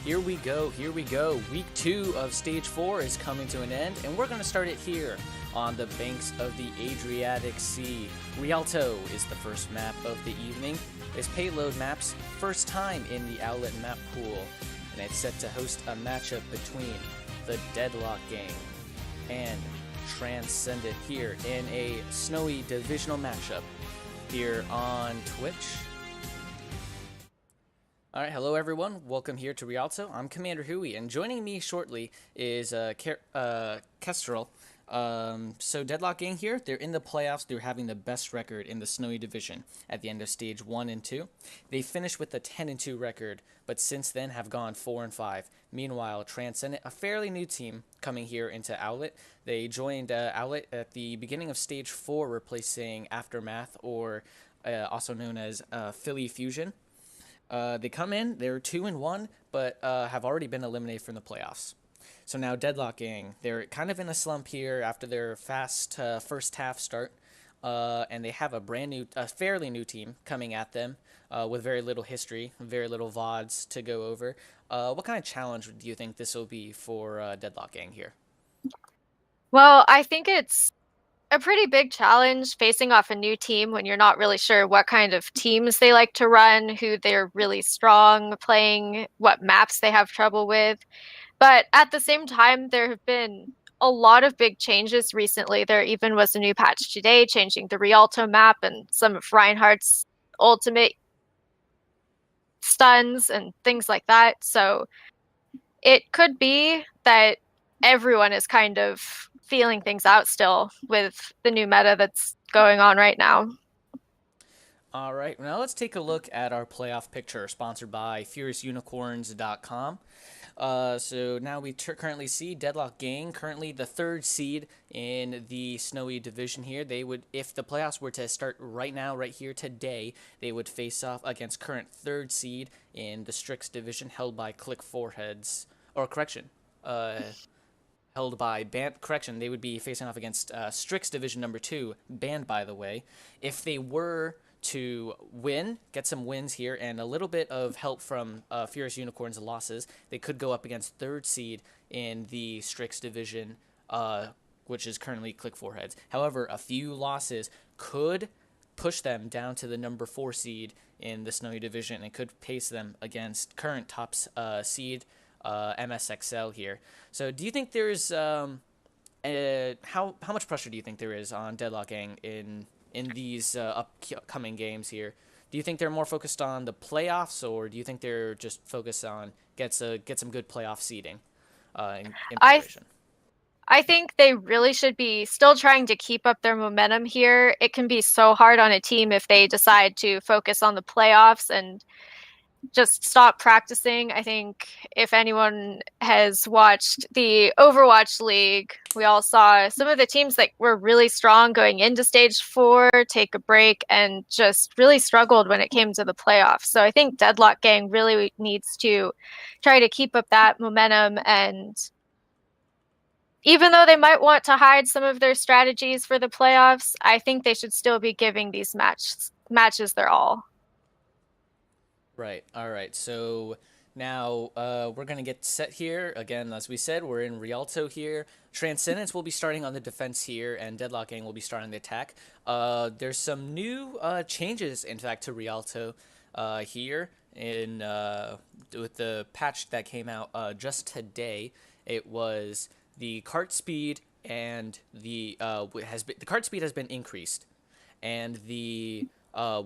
Here we go, here we go. Week 2 of Stage 4 is coming to an end, and we're going to start it here on the banks of the Adriatic Sea. Rialto is the first map of the evening. It's payload map's first time in the Owlet map pool, and it's set to host a matchup between the Deadlock gang and Transcendent here in a snowy divisional matchup here on Twitch. Alright, hello everyone, welcome here to Rialto. I'm CommanderHuy, and joining me shortly is Kestrel. So Deadlock gang here, they're in the playoffs, they're having the best record in the Snowy Division at the end of Stage 1 and 2. They finished with a 10-2 record, but since then have gone 4-5. Meanwhile, Transcendent, a fairly new team coming here into Owlet. They joined Owlet at the beginning of Stage 4, replacing Aftermath, or also known as Philly Fusion. They come in, they're 2-1, but have already been eliminated from the playoffs. So now Deadlock gang, they're kind of in a slump here after their fast first half start, and they have a fairly new team coming at them with very little history, very little VODs to go over. What kind of challenge do you think this will be for Deadlock gang here? Well, I think it's a pretty big challenge facing off a new team when you're not really sure what kind of teams they like to run, who they're really strong playing, what maps they have trouble with. But at the same time, there have been a lot of big changes recently. There even was a new patch today changing the Rialto map and some of Reinhardt's ultimate stuns and things like that. So it could be that everyone is kind of feeling things out still with the new meta that's going on right now. All right, now let's take a look at our playoff picture sponsored by FuriousUnicorns.com. So now we currently see Deadlock gang, currently the 3rd seed in the Snowy Division here. They would, if the playoffs were to start right now, right here today, they would face off against current 3rd seed in the Strix Division held by Click Foreheads, or correction, held by correction, they would be facing off against Strix Division number 2, banned by the way. If they were to win, get some wins here, and a little bit of help from Furious Unicorns' losses, they could go up against 3rd seed in the Strix Division, which is currently Click Foreheads. However, a few losses could push them down to the number 4 seed in the Snowy Division and could pace them against current top seed MSXL here. So do you think there's how much pressure do you think there is on Deadlock gang in these upcoming games here? Do you think they're more focused on the playoffs, or do you think they're just focused on get some good playoff seeding in preparation? I think they really should be still trying to keep up their momentum here. It can be so hard on a team if they decide to focus on the playoffs and just stop practicing. I think if anyone has watched the Overwatch League, we all saw some of the teams that were really strong going into Stage 4 take a break and just really struggled when it came to the playoffs. So I think Deadlock gang really needs to try to keep up that momentum, and even though they might want to hide some of their strategies for the playoffs, I think they should still be giving these matches their all. Right. All right. So now we're going to get set here. Again, as we said, we're in Rialto here. Transcendence will be starting on the defense here, and Deadlock gang will be starting the attack. There's some new changes, in fact, to Rialto here in with the patch that came out just today. It was the cart speed and the cart speed has been increased, and the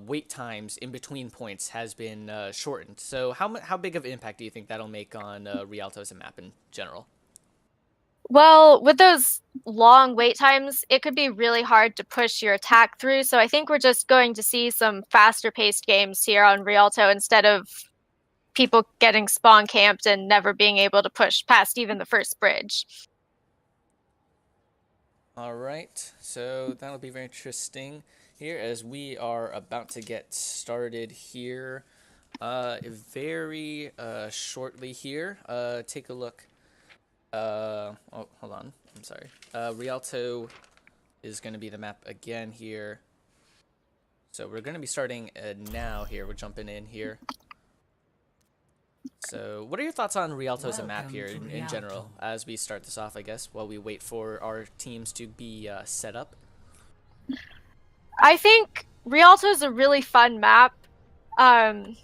wait times in between points has been shortened. So how big of an impact do you think that'll make on Rialto as a map in general? Well, with those long wait times, it could be really hard to push your attack through. So I think we're just going to see some faster paced games here on Rialto instead of people getting spawn camped and never being able to push past even the first bridge. All right, so that'll be very interesting here as we are about to get started here very shortly here. Take a look. Oh, hold on. I'm sorry. Rialto is going to be the map again here. So we're going to be starting now here. We're jumping in here. So, what are your thoughts on Rialto as a map here in general, as we start this off, I guess, while we wait for our teams to be set up? I think Rialto is a really fun map. Um,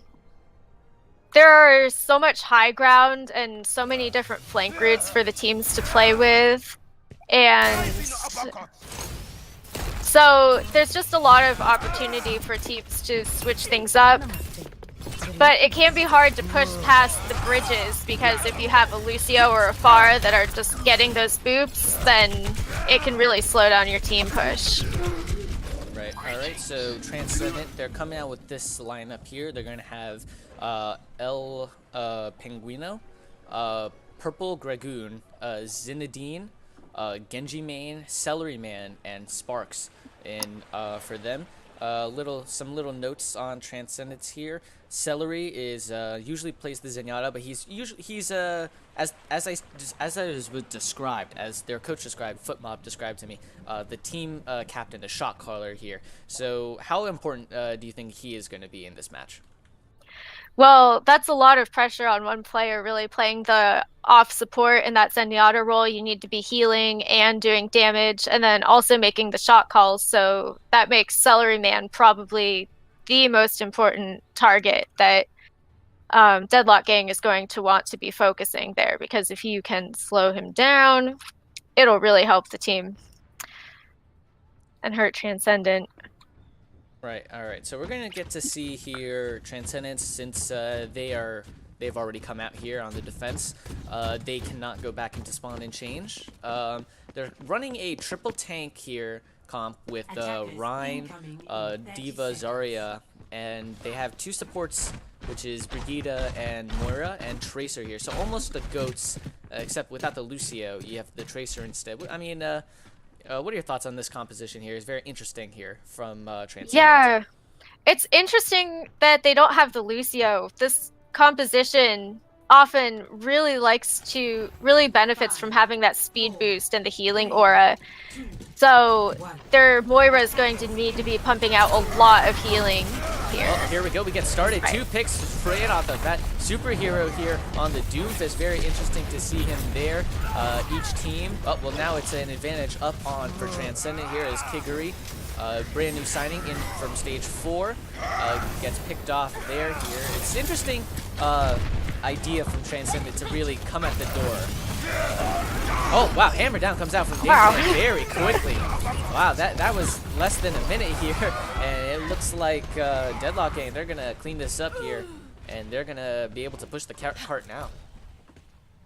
there are so much high ground and so many different flank routes for the teams to play with. And so there's just a lot of opportunity for teams to switch things up. But it can be hard to push past the bridges because if you have a Lucio or a Pharah that are just getting those boops, then it can really slow down your team push. Right, alright, so Transcendent, they're coming out with this lineup here. They're going to have El Penguino, Purple Dragoon, Zinedine, Genji Main, Celery Man, and Sparks in for them. Some little notes on Transcendence here. Celery is usually plays the Zenyatta, but he's as I was described, as their coach described, Footmob described to me, the team captain, the shot caller here. So how important do you think he is going to be in this match? Well, that's a lot of pressure on one player really playing the off support in that Zenyatta role. You need to be healing and doing damage and then also making the shot calls. So that makes Celery Man probably the most important target that Deadlock Gang is going to want to be focusing there, because if you can slow him down, it'll really help the team and hurt Transcendent. Right, alright, so we're going to get to see here Transcendence, since they've already come out here on the defense. They cannot go back into spawn and change. They're running a triple tank here, comp, with Rhine, Diva, Zarya, and they have two supports, which is Brigida and Moira, and Tracer here. So almost the GOATs, except without the Lucio, you have the Tracer instead. I mean, what are your thoughts on this composition here? It's very interesting here from Transcendent. Yeah, it's interesting that they don't have the Lucio. This composition often really benefits from having that speed boost and the healing aura. So their Moira is going to need to be pumping out a lot of healing here. Oh, here we go. We get started. Right. 2 picks straight off of that. Superhero here on the Doomfist. Very interesting to see him there. Each team. Oh, well, now it's an advantage up on for Transcendent here as Kiguri. Brand new signing in from stage 4. Gets picked off there here. It's interesting idea from Transcendent to really come at the door. Oh, wow. Hammer down comes out from Danger very quickly. Wow, that was less than a minute here. And it looks like Deadlock Gang, they're going to clean this up here. And they're going to be able to push the cart now.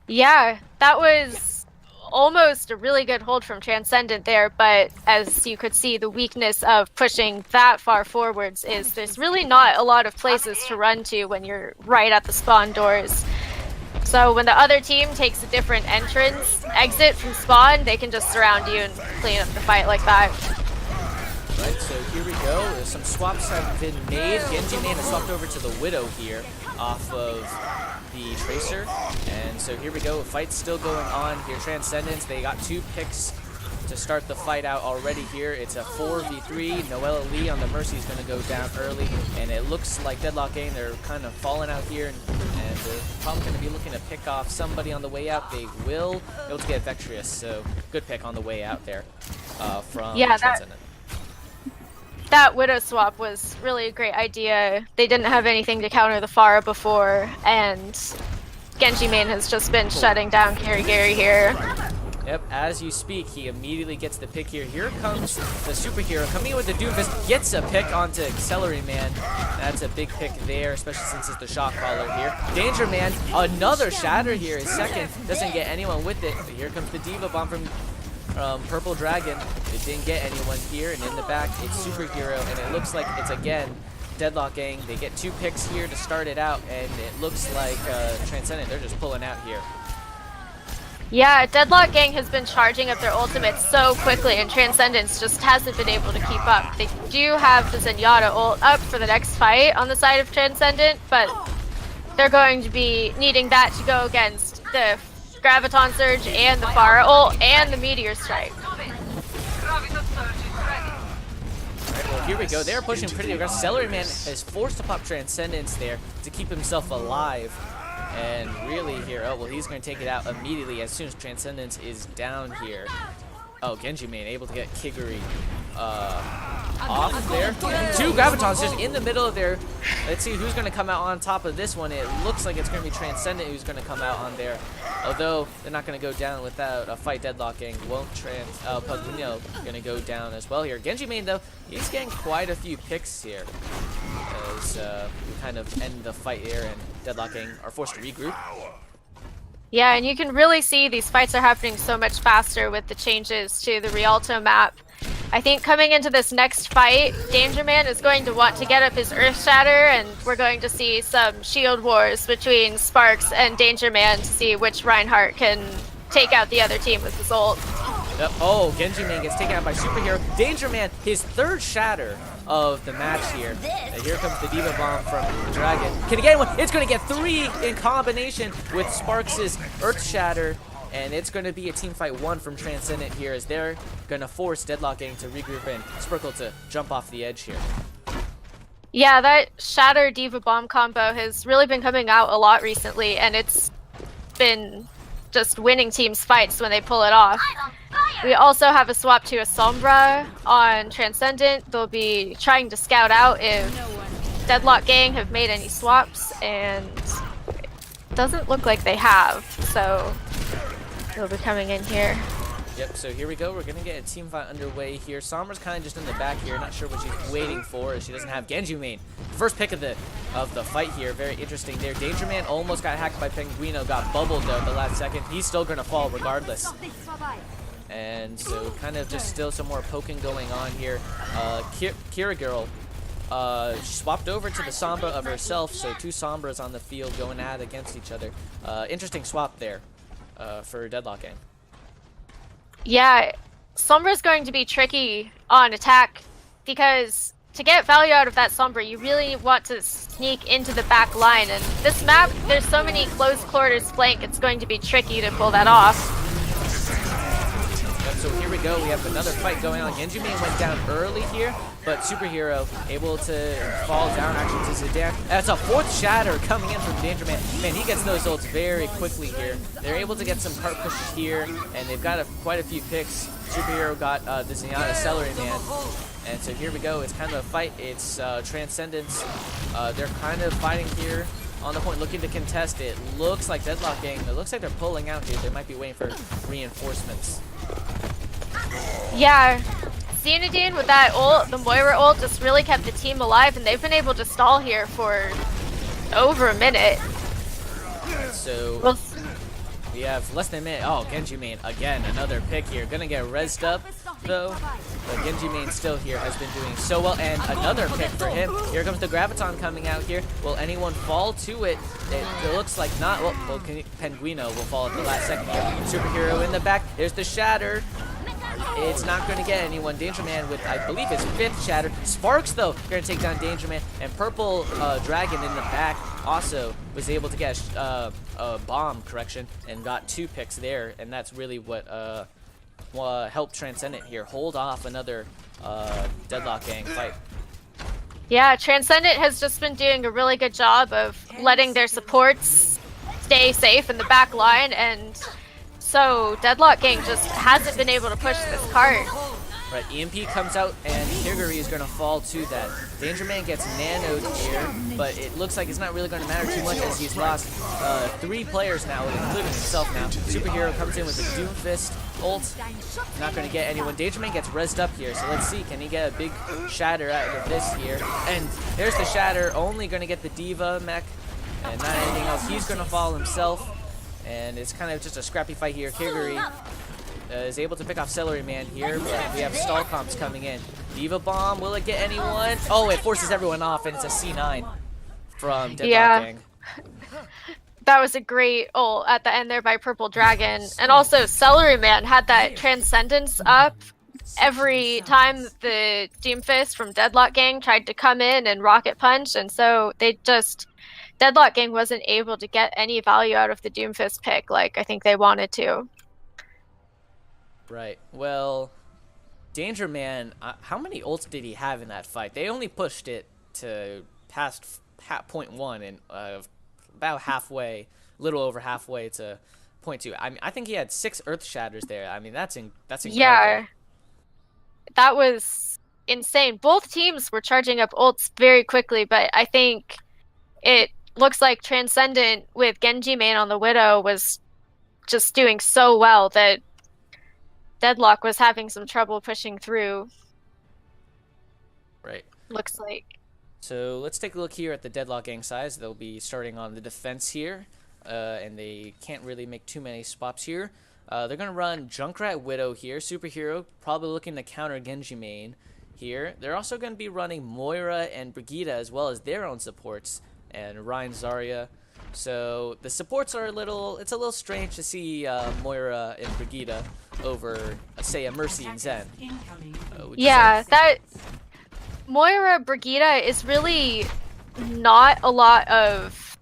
Yeah, that was almost a really good hold from Transcendent there, but as you could see, the weakness of pushing that far forwards is there's really not a lot of places to run to when you're right at the spawn doors. So when the other team takes a different exit from spawn, they can just surround you and clean up the fight like that. Right, so here we go. Some swaps have been made. Genji Main has swapped over to the Widow here off of the Tracer. And so here we go. Fight's still going on here. Transcendence, they got 2 picks to start the fight out already here. It's a 4v3. Noella Lee on the Mercy is going to go down early. And it looks like Deadlock Gang, they're kind of falling out here. And they're probably going to be looking to pick off somebody on the way out. They will be able to get Vectrius. So good pick on the way out there from Transcendent. That Widow swap was really a great idea. They didn't have anything to counter the Pharah before, and Genji Main has just been shutting down Gary here. Yep, as you speak, he immediately gets the pick here. Here comes the superhero coming in with the Doomfist, gets a pick onto Celery Man. That's a big pick there, especially since it's the shot caller here. Danger Man, another shatter here, his second, doesn't get anyone with it. But here comes the Diva Bomb from Purple Dragon. It didn't get anyone here, and in the back it's Superhero, and it looks like it's again Deadlock Gang. They get 2 picks here to start it out, and it looks like Transcendent, they're just pulling out here. Yeah, Deadlock Gang has been charging up their ultimates so quickly, and Transcendence just hasn't been able to keep up. They do have the Zenyatta ult up for the next fight on the side of Transcendent, but they're going to be needing that to go against the Graviton Surge and the Pharah ult and the Meteor Strike. Alright, well, here we go. They're pushing pretty aggressive. Celery Man is forced to pop Transcendence there to keep himself alive. And really here, oh, well, he's going to take it out immediately as soon as Transcendence is down here. Oh, Genji main able to get Kiguri off there. Two Gravitons just in the middle of there. Let's see who's going to come out on top of this one. It looks like it's going to be Transcendent who's going to come out on there. Although they're not going to go down without a fight deadlocking. Won't Pugno going to go down as well here. Genji main, though, he's getting quite a few picks here. As we kind of end the fight here and deadlocking are forced to regroup. Yeah, and you can really see these fights are happening so much faster with the changes to the Rialto map. I think coming into this next fight, Danger Man is going to want to get up his Earth Shatter, and we're going to see some shield wars between Sparks and Danger Man to see which Reinhardt can take out the other team with his ult. Yep. Oh, Genji Man gets taken out by Superhero. Danger Man, his third shatter of the match here. And here comes the Diva Bomb from Dragon. Can he get one? It's going to get 3 in combination with Sparks' Earth Shatter. And it's going to be a team fight 1 from Transcendent here as they're going to force Deadlock Gang to regroup and Sparkle to jump off the edge here. Yeah, that Shatter Diva Bomb combo has really been coming out a lot recently, and it's been just winning teams fights when they pull it off. We also have a swap to a Sombra on Transcendent. They'll be trying to scout out if Deadlock Gang have made any swaps, and it doesn't look like they have, so they'll be coming in here. Yep, so here we go. We're going to get a team fight underway here. Sombra's kind of just in the back here. Not sure what she's waiting for as she doesn't have Genji main. First pick of the fight here. Very interesting there. Danger Man almost got hacked by Penguino. Got bubbled though at the last second. He's still going to fall regardless. And so kind of just still some more poking going on here. Kira Girl swapped over to the Sombra of herself. So 2 Sombras on the field going at against each other. Interesting swap there for Deadlock Gang. Yeah, Sombra's going to be tricky on attack because to get value out of that Sombra, you really want to sneak into the back line. And this map, there's so many close quarters flank, it's going to be tricky to pull that off. So here we go. We have another fight going on. Genji main went down early here, but Superhero able to fall down actually to Zidane. That's a 4th shatter coming in from Danger Man. Man, he gets those ults very quickly here. They're able to get some cart push here, and they've got quite a few picks. Superhero got the Zenyatta Celery Man. And so here we go. It's kind of a fight. It's Transcendence. They're kind of fighting here on the point, looking to contest it. Looks like Deadlock Gang. It looks like they're pulling out here. They might be waiting for reinforcements. Yeah, Xenodine with that ult, the Moira ult, just really kept the team alive, and they've been able to stall here for over a minute. So we have less than a minute. Oh, Genji main again, another pick here. Gonna get rezzed up though. But Genji main still here has been doing so well, and another pick for him. Here comes the Graviton coming out here. Will anyone fall to it? It looks like not. Well, Penguino will fall at the last second here. Superhero in the back. There's the Shatter. It's not going to get anyone. Danger Man with, I believe, his 5th shatter. Sparks, though, going to take down Danger Man. And Purple Dragon in the back also was able to get a bomb, and got 2 picks there. And that's really what helped Transcendent here hold off another Deadlock Gang fight. Yeah, Transcendent has just been doing a really good job of letting their supports stay safe in the back line, and so Deadlock Gang just hasn't been able to push this cart. Right, EMP comes out, and Kiguri is going to fall to that. Danger Man gets nanoed here, but it looks like it's not really going to matter too much as he's lost 3 players now, including himself now. Superhero comes in with a Doomfist ult. Not going to get anyone. Danger Man gets rezzed up here, so let's see. Can he get a big shatter out of this here? And there's the shatter, only going to get the Diva mech, and not anything else. He's going to fall himself, and it's kind of just a scrappy fight here. Kiguri is able to pick off Celery Man here, but we have stall comps coming in. Diva Bomb, will it get anyone? Oh, it forces everyone off, and it's a C9 from Deadlock Gang. That was a great ult at the end there by Purple Dragon. And also, Celery Man had that Transcendence up every time the Doomfist from Deadlock Gang tried to come in and rocket punch, and so they just... Deadlock Gang wasn't able to get any value out of the Doomfist pick like I think they wanted to. Right. Well, Danger Man, how many ults did he have in that fight? They only pushed it to past point 1 in about halfway, a little over halfway to point 2. I mean, I think he had 6 Earth Shatters there. I mean, that's incredible. Yeah, that was insane. Both teams were charging up ults very quickly, but I think it looks like Transcendent with Genji main on the Widow was just doing so well that Deadlock was having some trouble pushing through. Right. Looks like. So let's take a look here at the Deadlock gang size. They'll be starting on the defense here, and they can't really make too many swaps here. They're going to run Junkrat Widow here, Superhero, probably looking to counter Genji main here. They're also going to be running Moira and Brigitte as well as their own supports, and Ryan Zarya. So the supports are it's a little strange to see Moira and Brigitte over, say, a Mercy and Zen. Yeah, that Moira Brigitte is really not a lot of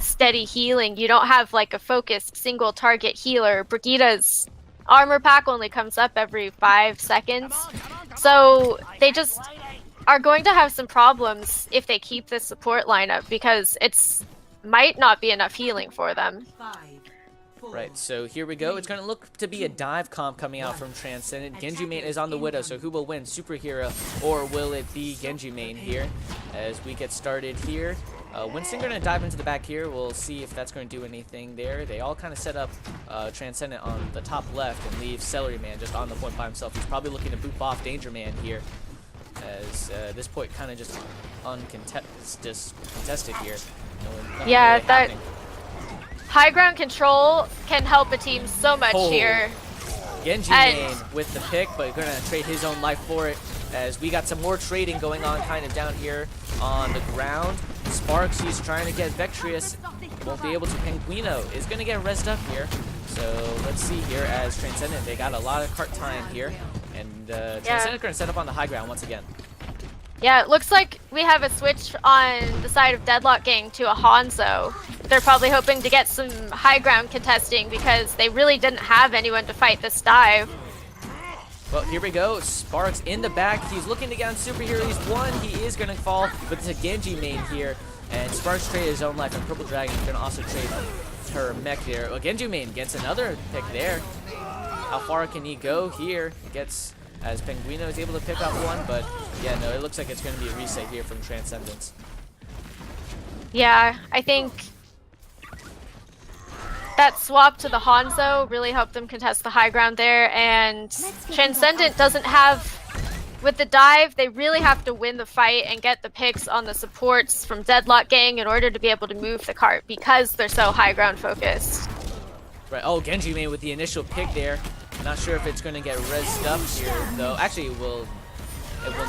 steady healing. You don't have like a focused single target healer. Brigitte's armor pack only comes up every 5 seconds. So they just are going to have some problems if they keep this support lineup because it's might not be enough healing for them. Right, so here we go. It's going to look to be a dive comp coming out from Transcendent. Genji main is on the Widow, so who will win, Superhero, or will it be Genji main here? As we get started here, Winston going to dive into the back here. We'll see if that's going to do anything there. They all kind of set up Transcendent on the top left and leave Celery Man just on the point by himself. He's probably looking to boop off Danger Man here, as this point kind of just contested here. Yeah, that high ground control can help a team so much here. Genji main with the pick, but gonna trade his own life for it, as we got some more trading going on kind of down here on the ground. Sparks, he's trying to get Vectrius, won't be able to. Penguino is gonna get rezzed up here. So let's see here as Transcendent, they got a lot of cart time here, and Transcendent gonna set up on the high ground once again. Yeah, it looks like we have a switch on the side of Deadlock Gang to a Hanzo. They're probably hoping to get some high ground contesting because they really didn't have anyone to fight this dive. Well, here we go. Sparks in the back. He's looking to get on Superhero. He's one. He is going to fall, but it's a Genji main here. And Sparks traded his own life, and Purple Dragon is going to also trade her mech there. Well, Genji main gets another pick there. How far can he go here? Gets, as Penguino is able to pick up one, but yeah, no, it looks like it's going to be a reset here from Transcendence. Yeah, I think that swap to the Hanzo really helped them contest the high ground there, and Transcendent doesn't have, with the dive, they really have to win the fight and get the picks on the supports from Deadlock Gang in order to be able to move the cart because they're so high ground focused. Right, oh, Genji main with the initial pick there. Not sure if it's going to get rezzed up here, though. Actually, it will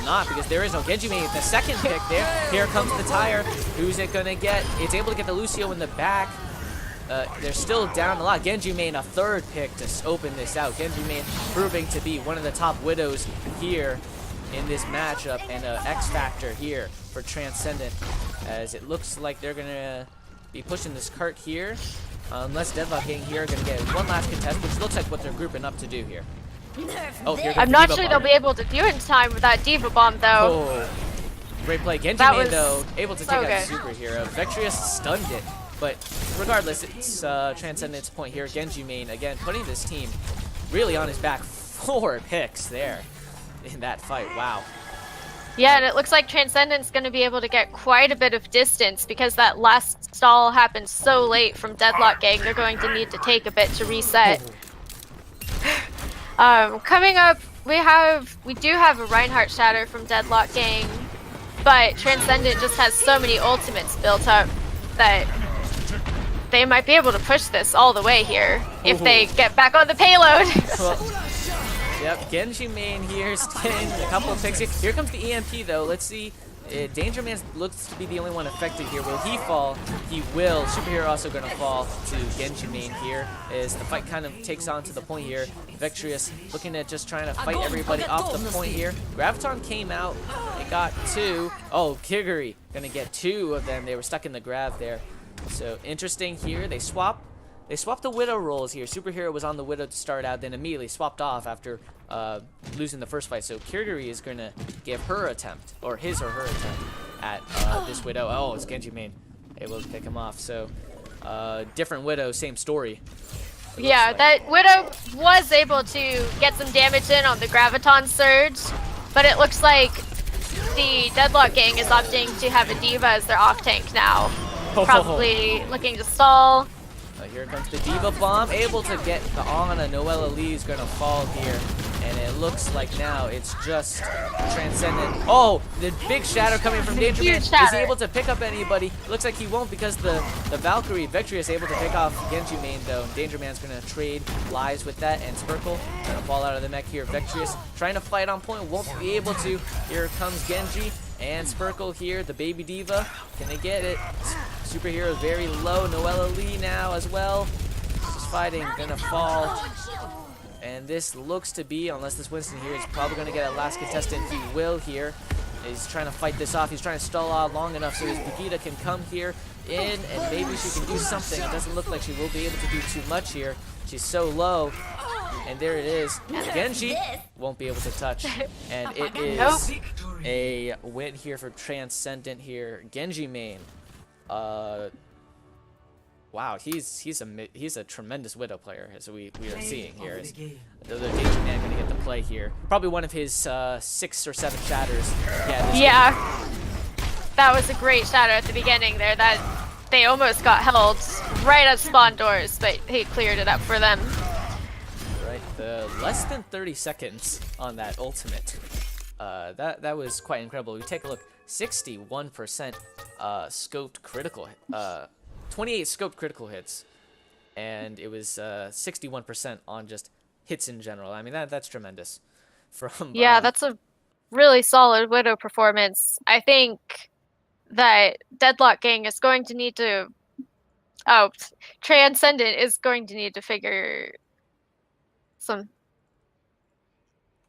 not, because there is no Genji main. The second pick there. Here comes the tire. Who's it going to get? It's able to get the Lucio in the back. They're still down a lot. Genji main, a third pick to open this out. Genji main proving to be one of the top Widows here in this matchup, and an X Factor here for Transcendent, as it looks like they're going to be pushing this cart here. Unless Deadlock Gang here are going to get one last contest, which looks like what they're grouping up to do here. Oh, here I'm not sure they'll be able to do it in time with that Diva Bomb, though. Oh, great play. Genji main, though, able to take out Superhero. Vectrius stunned it, but regardless, it's Transcendent's point here. Genji main, again, putting this team really on his back. 4 picks there in that fight. Wow. Yeah, and it looks like Transcendent's going to be able to get quite a bit of distance because that last stall happened so late from Deadlock Gang. They're going to need to take a bit to reset. Coming up, we do have a Reinhardt Shatter from Deadlock Gang, but Transcendent just has so many ultimates built up that they might be able to push this all the way here if they get back on the payload. Yep, Genji main here is getting a couple of picks here. Here comes the EMP, though. Let's see. Danger Man looks to be the only one affected here. Will he fall? He will. Superhero also going to fall to Genji main here, as the fight kind of takes on to the point here. Vectrius looking at just trying to fight everybody off the point here. Graviton came out. It got 2. Oh, Kiguri going to get 2 of them. They were stuck in the grav there. So interesting here. They swapped the Widow roles here. Superhero was on the Widow to start out, then immediately swapped off after losing the first fight. So Kirigiri is going to give her attempt, or his or her attempt, at this Widow. Oh, it's Genji main. able to pick him off. So, different Widow, same story. Yeah, Like. that Widow was able to get some damage in on the Graviton Surge, but it looks like the Deadlock gang is opting to have a D.Va as their off-tank now. Probably looking to stall. Here comes the D.Va bomb, able to get the on. Noella Lee is going to fall here. And it looks like now it's just Transcendent. Oh, the big shadow coming from Danger Man. Is he able to pick up anybody? Looks like he won't because the Valkyrie Victory is able to pick off Genji main though. Danger Man's going to trade lives with that, and Sparkle going to fall out of the mech here. Victorious trying to fight on point, won't be able to. Here comes Genji and Sparkle here, the baby D.Va. Can they get it? Superhero very low. Noella Lee now as well. Just fighting, gonna fall. And this looks to be, unless this Winston here is probably going to get a last contestant, he will here. He's trying to fight this off. He's trying to stall out long enough so his Brigitte can come here in, and maybe she can do something. It doesn't look like she will be able to do too much here. She's so low. And there it is. Genji won't be able to touch. And it is a win here for Transcendent here. Genji main. Wow, he's a tremendous Widow player, as we are seeing here. The other Danger Man going to get the play here. Probably one of his 6 or 7 shatters. Yeah, that was a great shatter at the beginning there. That they almost got held right at spawn doors, but he cleared it up for them. Right, the less than 30 seconds on that ultimate. That was quite incredible. We take a look. 61% scoped critical. 28 scoped critical hits, and it was 61% on just hits in general. I mean, that's tremendous. Yeah, that's a really solid Widow performance. I think that Deadlock gang is going to need to... Oh, Transcendent is going to need to figure some...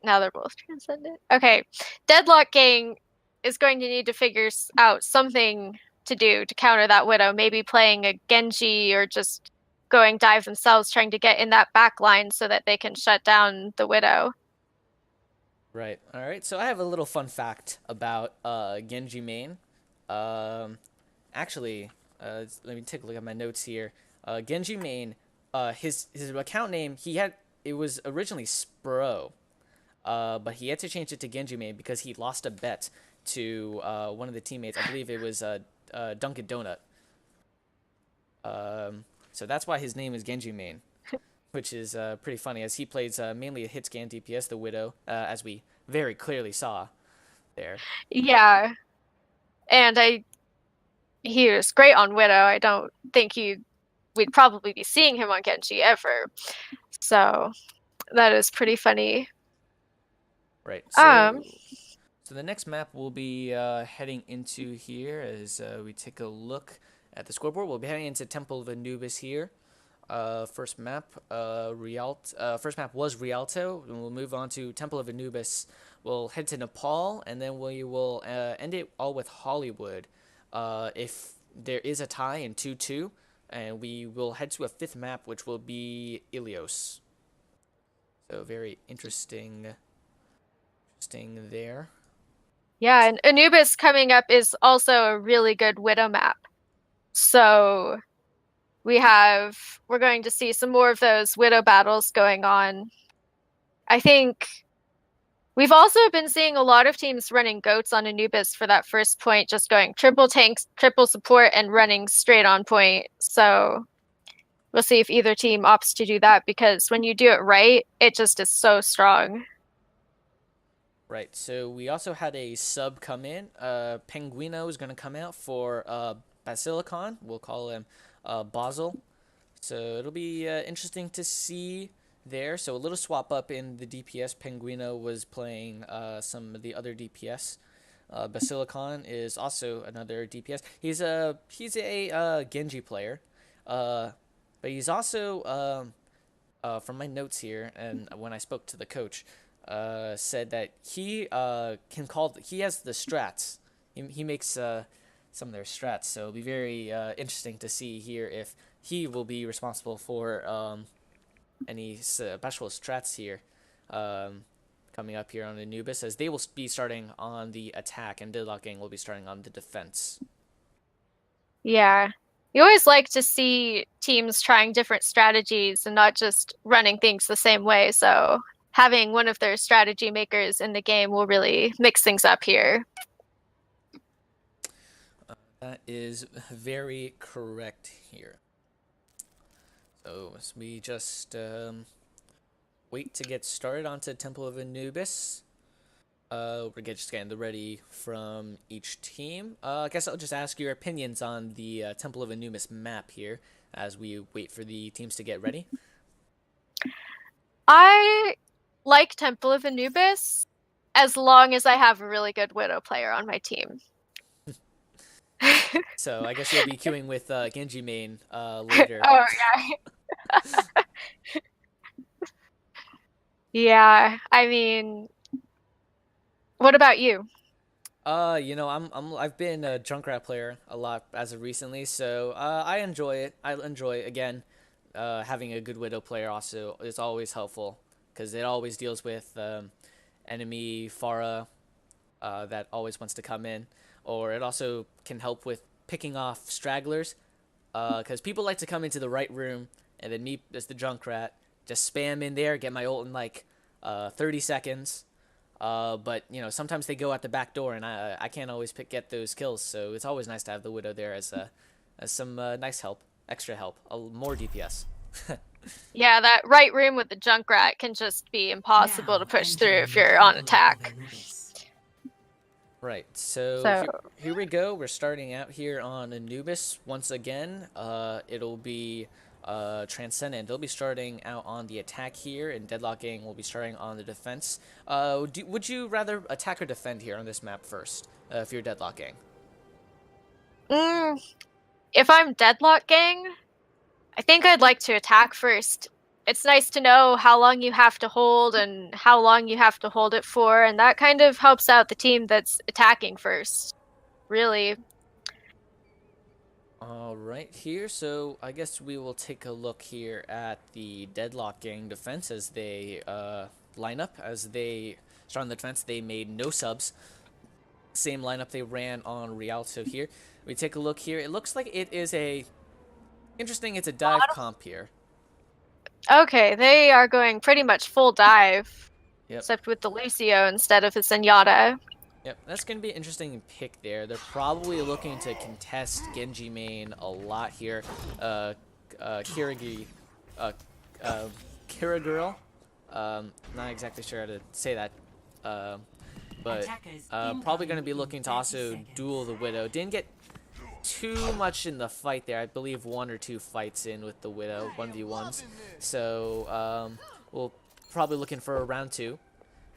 Now they're both Transcendent. Okay, Deadlock gang is going to need to figure out something to do to counter that Widow, maybe playing a Genji or just going dive themselves, trying to get in that back line so that they can shut down the Widow. Right. All right. So I have a little fun fact about Genji main. Actually, let me take a look at my notes here. Genji main, his account name, it was originally Spro, but he had to change it to Genji main because he lost a bet to one of the teammates. I believe it was Dunkin' Donut. So that's why his name is Genji main, which is pretty funny, as he plays mainly a hit scan DPS, the Widow, as we very clearly saw there. Yeah, and he was great on Widow. I don't think we'd probably be seeing him on Genji ever. So that is pretty funny. Right. So the next map we'll be heading into here as we take a look at the scoreboard. We'll be heading into Temple of Anubis here. First map was Rialto, and we'll move on to Temple of Anubis. We'll head to Nepal, and then we will end it all with Hollywood. If there is a tie in 2-2, and we will head to a 5th map, which will be Ilios. So very interesting there. Yeah, and Anubis coming up is also a really good Widow map. So we're going to see some more of those Widow battles going on. I think we've also been seeing a lot of teams running goats on Anubis for that first point, just going triple tanks, triple support, and running straight on point. So we'll see if either team opts to do that, because when you do it right, it just is so strong. Right, so we also had a sub come in. Penguino is going to come out for Basilicon. We'll call him Basel. So it'll be interesting to see there. So a little swap up in the DPS. Penguino was playing some of the other DPS. Basilicon is also another DPS. He's a Genji player, but he's also from my notes here, and when I spoke to the coach, said that he he has the strats. He makes some of their strats, so it'll be very interesting to see here if he will be responsible for any special strats here coming up here on Anubis, as they will be starting on the attack and Deadlock Gang will be starting on the defense. Yeah. You always like to see teams trying different strategies and not just running things the same way. So having one of their strategy makers in the game will really mix things up here. That is very correct here. So as we just wait to get started onto Temple of Anubis. We're just getting ready from each team. I guess I'll just ask your opinions on the Temple of Anubis map here as we wait for the teams to get ready. I like Temple of Anubis as long as I have a really good Widow player on my team. So I guess you'll be queuing with Genji main later. Oh, yeah. Yeah, I mean, what about you? I've been a Junkrat player a lot as of recently, so I enjoy it. I enjoy again having a good Widow player also is always helpful because it always deals with enemy Pharah that always wants to come in, or it also can help with picking off stragglers because people like to come into the right room and then me as the Junkrat just spam in there, get my ult in like 30 seconds. But sometimes they go out the back door, and I can't always get those kills. So it's always nice to have the Widow there as some nice help, extra help, more DPS. Yeah, that right room with the Junkrat can just be impossible to push through if you're on attack. Right. So here we go. We're starting out here on Anubis once again. It'll be Transcendent. They'll be starting out on the attack here, and Deadlock Gang will be starting on the defense. Would you rather attack or defend here on this map first, if you're Deadlock Gang? If I'm Deadlock Gang, I think I'd like to attack first. It's nice to know how long you have to hold and how long you have to hold it for, and that kind of helps out the team that's attacking first. Really. All right, here, so I guess we will take a look here at the Deadlock Gang defense as they line up. As they start on the defense, they made no subs. Same lineup they ran on Rialto here. We take a look here. It looks like it is it's a dive comp here. Okay, they are going pretty much full dive. Yep. Except with the Lucio instead of the Zenyatta. Yep, that's going to be an interesting pick there. They're probably looking to contest Genji main a lot here. Kirigirl. Not exactly sure how to say that. But probably going to be looking to also duel the Widow. Didn't get too much in the fight there. I believe 1 or 2 fights in with the Widow, 1v1s. So we'll probably looking for a round 2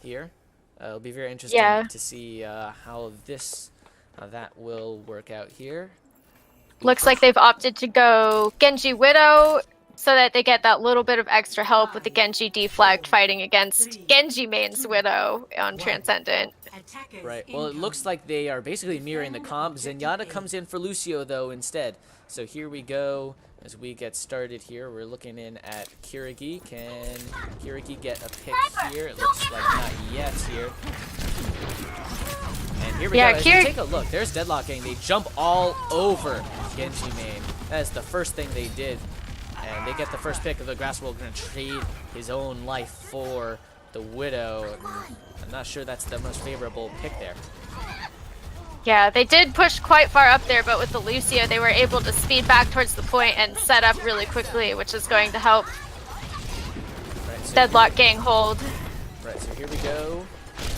here. It'll be very interesting to see how that will work out here. Looks like they've opted to go Genji Widow so that they get that little bit of extra help with the Genji deflect fighting against Genji main's Widow on Transcendent. Right. Well, it looks like they are basically mirroring the comp. Zenyatta comes in for Lucio, though, instead. So here we go. As we get started here, we're looking in at Kirigi. Can Kirigi get a pick here? It looks like not yet here. And here we go. As we take a look, there's Deadlock Gang. They jump all over Genji main. That is the first thing they did. And they get the first pick of the Grasswell. Going to trade his own life for the Widow. I'm not sure that's the most favorable pick there. Yeah, they did push quite far up there, but with the Lucio, they were able to speed back towards the point and set up really quickly, which is going to help Deadlock Gang hold. Right, so here we go.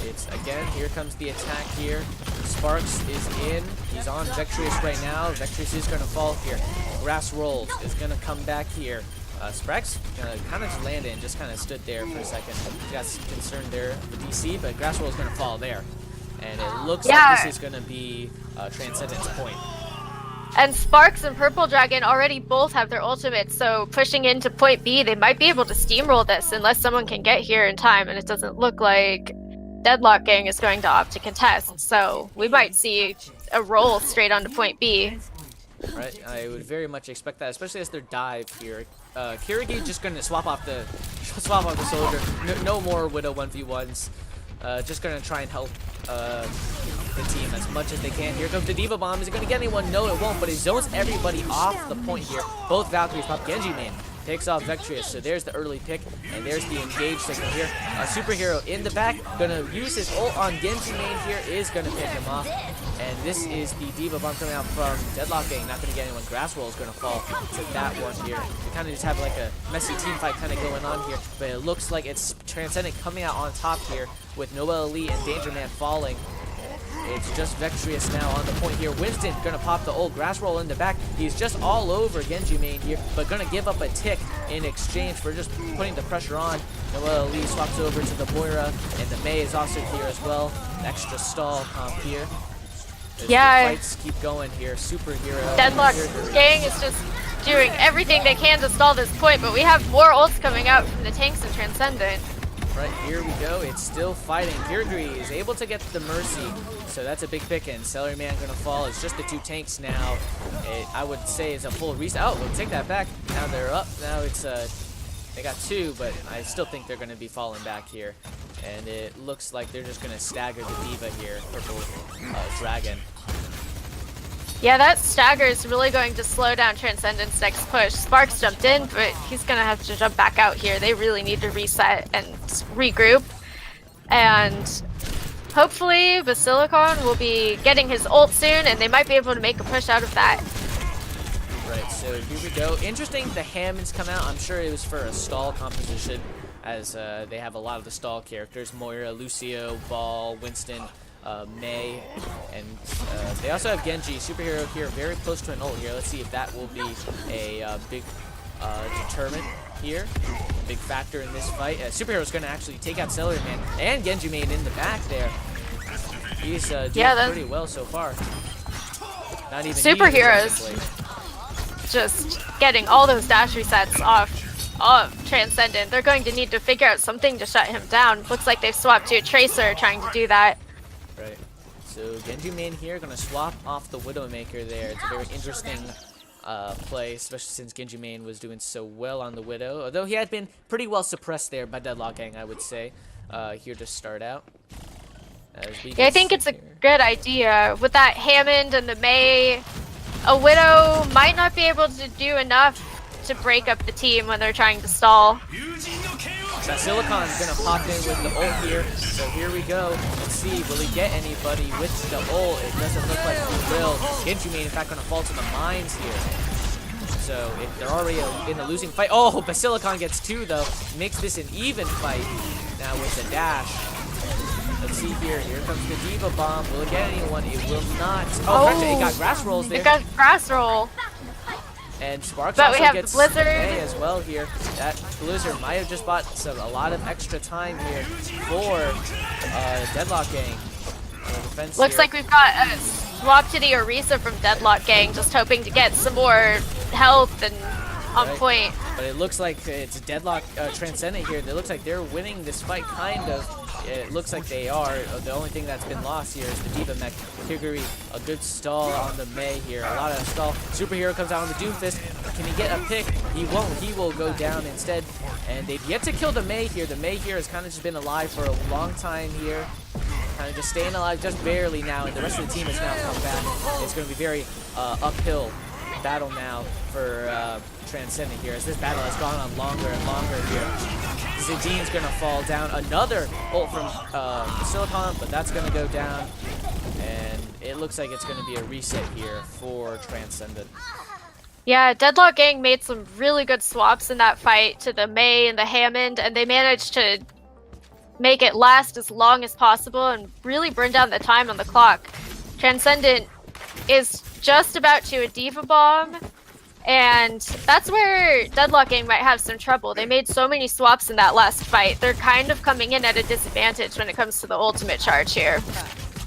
It's again, here comes the attack here. Sparks is in. He's on Vectrius right now. Vectrius is going to fall here. Grass Rolls is going to come back here. Sparks kind of just landed and just kind of stood there for a second. He got concerned there with DC, but Grass Roll is going to fall there. And it looks like this is going to be Transcendent's point. And Sparks and Purple Dragon already both have their ultimates, so pushing into point B, they might be able to steamroll this unless someone can get here in time, and it doesn't look like Deadlock Gang is going to opt to contest. So we might see a roll straight onto point B. Right, I would very much expect that, especially as their dive here. Kirigi just going to swap off the soldier. No more Widow 1v1s. Just going to try and help the team as much as they can. Here comes the Diva Bomb. Is it going to get anyone? No, it won't, but it zones everybody off the point here. Both Valkyries pop. Genji main takes off Vectrius, so there's the early pick, and there's the engage signal here. A superhero in the back, gonna use his ult on Genji main here, is gonna pick him off. And this is the Diva Bomb coming out from Deadlock Gang, not gonna get anyone. Grass Roll is gonna fall to that one here. They kind of just have like a messy team fight kind of going on here, but it looks like it's Transcendent coming out on top here with Noel Elite and Danger Man falling. It's just Vectrius now on the point here. Winston gonna pop the old Grass Roll in the back. He's just all over Genji main here, but gonna give up a tick in exchange for just putting the pressure on. Noel Elite swaps over to the Moira, and the Mei is also here as well. An extra stall comp here. As the fights keep going here. Superhero. Deadlock Gang is just doing everything they can to stall this point, but we have more ults coming out from the tanks and Transcendent. Right, here we go. It's still fighting. Kirgri is able to get the Mercy, so that's a big pick in. Celery Man gonna fall. It's just the two tanks now. I would say it's a full reset. Oh, we'll take that back. Now they're up. Now it's they got two, but I still think they're gonna be falling back here. And it looks like they're just gonna stagger the Diva here. Purple Dragon. Yeah, that stagger is really going to slow down Transcendent's next push. Sparks jumped in, but he's going to have to jump back out here. They really need to reset and regroup. And hopefully Basilicon will be getting his ult soon, and they might be able to make a push out of that. Right, so here we go. Interesting, the Hammonds come out. I'm sure it was for a stall composition, as they have a lot of the stall characters. Moira, Lucio, Ball, Winston, Mei, and they also have Genji, superhero here, very close to an ult here. Let's see if that will be a big determinant here, a big factor in this fight. Superhero's going to actually take out Celery Man and Genji main in the back there. He's doing pretty well so far. Not even superheroes just getting all those dash resets off of Transcendent. They're going to need to figure out something to shut him down. Looks like they've swapped to a Tracer trying to do that. Right. So Genji main here gonna swap off the Widowmaker there. It's a very interesting play, especially since Genji main was doing so well on the Widow. Although he had been pretty well suppressed there by Deadlock Gang, I would say. Here to start out. Yeah, I think it's a good idea. With that Hammond and the Mei, a Widow might not be able to do enough to break up the team when they're trying to stall. Basilicon's gonna pop in with the ult here, so here we go. Let's see, will he get anybody with the ult? It doesn't look like he will. Genji main, in fact, gonna fall to the mines here. So if they're already in a losing fight, oh, Basilicon gets two though, makes this an even fight now with the dash. Let's see here. Here comes the Diva Bomb. Will it get anyone? It will not. Oh, it got Grass Rolls there. It got Grass Roll. And Sparks but also we have gets Blizzard as well here. That Blizzard might have just bought a lot of extra time here for Deadlock Gang. Looks like we've got a swap to the Orisa from Deadlock Gang, just hoping to get some more health and on point. But it looks like it's Deadlock Transcendent here. It looks like they're winning this fight, kind of. It looks like they are. The only thing that's been lost here is the Diva Mech. Kiguri, a good stall on the Mei here. A lot of stall. Superhero comes out on the Doomfist. Can he get a pick? He won't. He will go down instead. And they've yet to kill the Mei here. The Mei here has kind of just been alive for a long time here. Kind of just staying alive just barely now. And the rest of the team has now come back. It's going to be very uphill battle now for Transcendent here, as this battle has gone on longer and longer here. Zedine's gonna fall down. Another ult from Silicon, but that's gonna go down. And it looks like it's gonna be a reset here for Transcendent. Yeah, Deadlock Gang made some really good swaps in that fight to the Mei and the Hammond, and they managed to make it last as long as possible and really burn down the time on the clock. Transcendent is just about to a Diva Bomb, and that's where Deadlock Gang might have some trouble. They made so many swaps in that last fight. They're kind of coming in at a disadvantage when it comes to the ultimate charge here.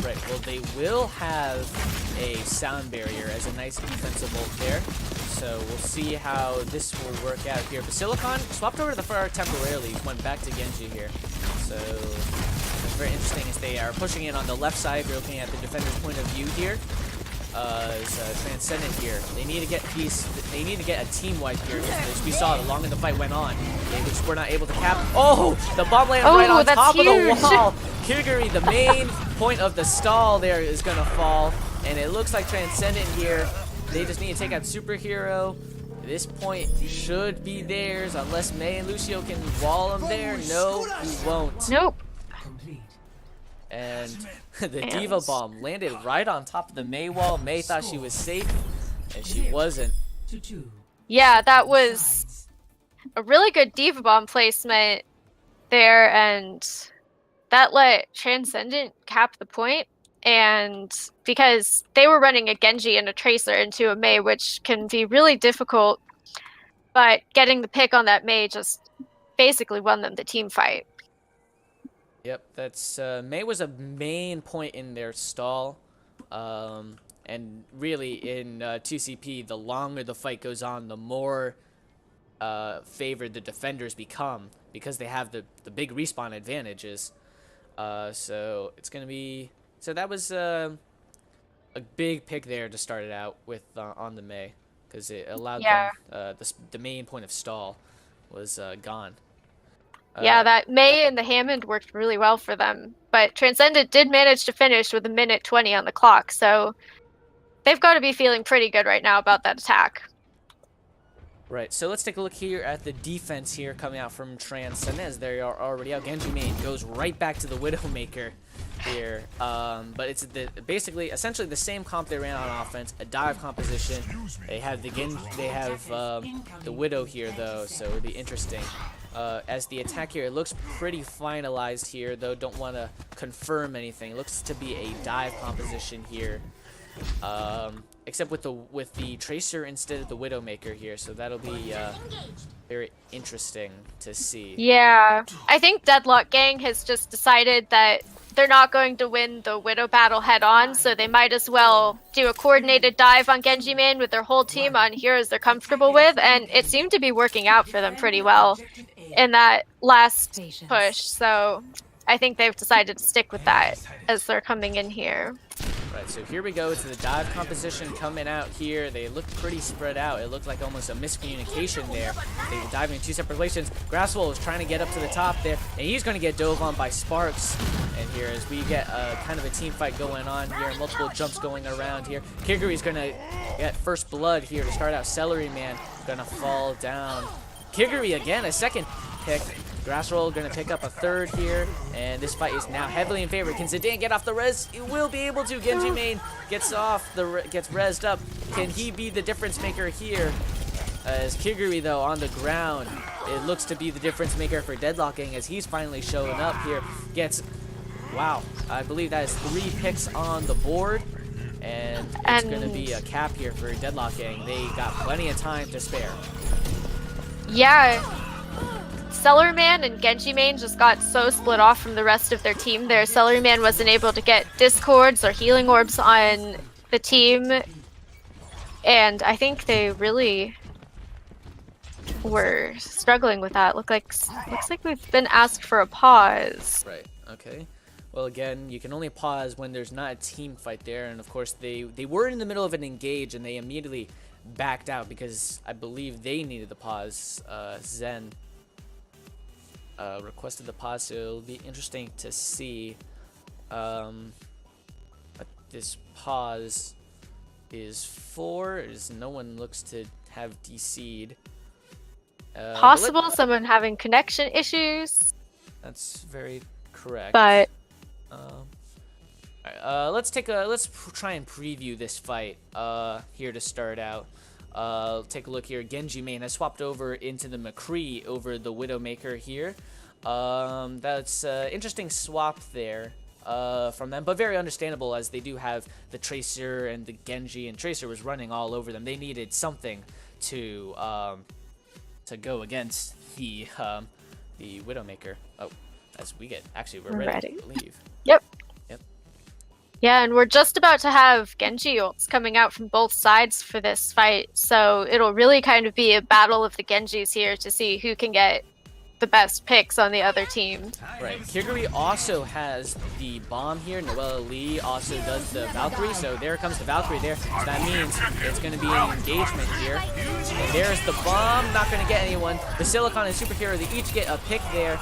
Right, well, they will have a sound barrier as a nice defensive ult there. So we'll see how this will work out here. Basilicon swapped over to the far temporarily, went back to Genji here. So it's very interesting as they are pushing in on the left side. We're looking at the defender's point of view here. Transcendent here. They need to get peace. They need to get a team wipe here. As we saw, the longer the fight went on, they just were not able to cap. Oh, the bomb lands right on top of the wall. Kiguri, the main point of the stall there, is gonna fall, and it looks like Transcendent here. They just need to take out Superhero. This point should be theirs unless Mei and Lucio can wall him there. No, he won't. Nope. And the Diva Bomb landed right on top of the Mei wall. Mei thought she was safe, and she wasn't. Yeah, that was a really good Diva Bomb placement there, and that let Transcendent cap the point. And because they were running a Genji and a Tracer into a Mei, which can be really difficult, but getting the pick on that Mei just basically won them the team fight. Yep, that's Mei was a main point in their stall, and really in 2CP, the longer the fight goes on, the more favored the defenders become because they have the big respawn advantages. So it's gonna be that was a big pick there to start it out with on the Mei because it allowed them the main point of stall was gone. Yeah, that Mei and the Hammond worked really well for them. But Transcendent did manage to finish with 1:20 on the clock, so they've got to be feeling pretty good right now about that attack. Right, so let's take a look here at the defense here coming out from Transcendent as they are already out. Genji main goes right back to the Widowmaker here. But it's basically essentially the same comp they ran on offense, a dive composition. They have the Widow here though, so it'll be interesting. As the attack here, it looks pretty finalized here, though don't want to confirm anything. It looks to be a dive composition here, except with the Tracer instead of the Widowmaker here, so that'll be very interesting to see. Yeah, I think Deadlock Gang has just decided that they're not going to win the Widow battle head-on, so they might as well do a coordinated dive on Genji main with their whole team on heroes they're comfortable with, and it seemed to be working out for them pretty well in that last push, so I think they've decided to stick with that as they're coming in here. Right, so here we go to the dive composition coming out here. They look pretty spread out. It looked like almost a miscommunication there. They were diving in two separate places. Grasswell is trying to get up to the top there, and he's going to get dove on by Sparks. And here, as we get kind of a team fight going on here, multiple jumps going around here. Kiguri's going to get first blood here to start out. Celery Man going to fall down. Kiguri again, a second pick. Grassroll going to pick up a third here, and this fight is now heavily in favor. Can Zidane get off the res? He will be able to. Genji main gets rezzed up. Can he be the difference maker here? As Kiguri, though, on the ground, it looks to be the difference maker for Deadlocking as he's finally showing up here. Wow, I believe that is 3 picks on the board, and it's going to be a cap here for Deadlocking. They got plenty of time to spare. Yeah. Celeryman and Genji main just got so split off from the rest of their team there. Celeryman wasn't able to get discords or healing orbs on the team, and I think they really were struggling with that. Looks like we've been asked for a pause. Right. Okay. Well, again, you can only pause when there's not a team fight there, and of course they were in the middle of an engage and they immediately backed out because I believe they needed the pause. Zen requested the pause, so it'll be interesting to see what this pause is for, as no one looks to have DC'd. Possible someone having connection issues. That's very correct. But let's try and preview this fight here to start out. Take a look here. Genji main has swapped over into the McCree over the Widowmaker here. That's an interesting swap there from them, but very understandable as they do have the Tracer and the Genji, and Tracer was running all over them. They needed something to go against the Widowmaker. Oh, as we get we're ready to leave. Yep. Yeah, and we're just about to have Genji ults coming out from both sides for this fight, so it'll really kind of be a battle of the Genjis here to see who can get the best picks on the other team. Right. Kirguri also has the bomb here. Noella Lee also does the Valkyrie. So there comes the Valkyrie there. So that means it's going to be an engagement here. And there's the bomb. Not going to get anyone. The Silicon and Superhero, they each get a pick there.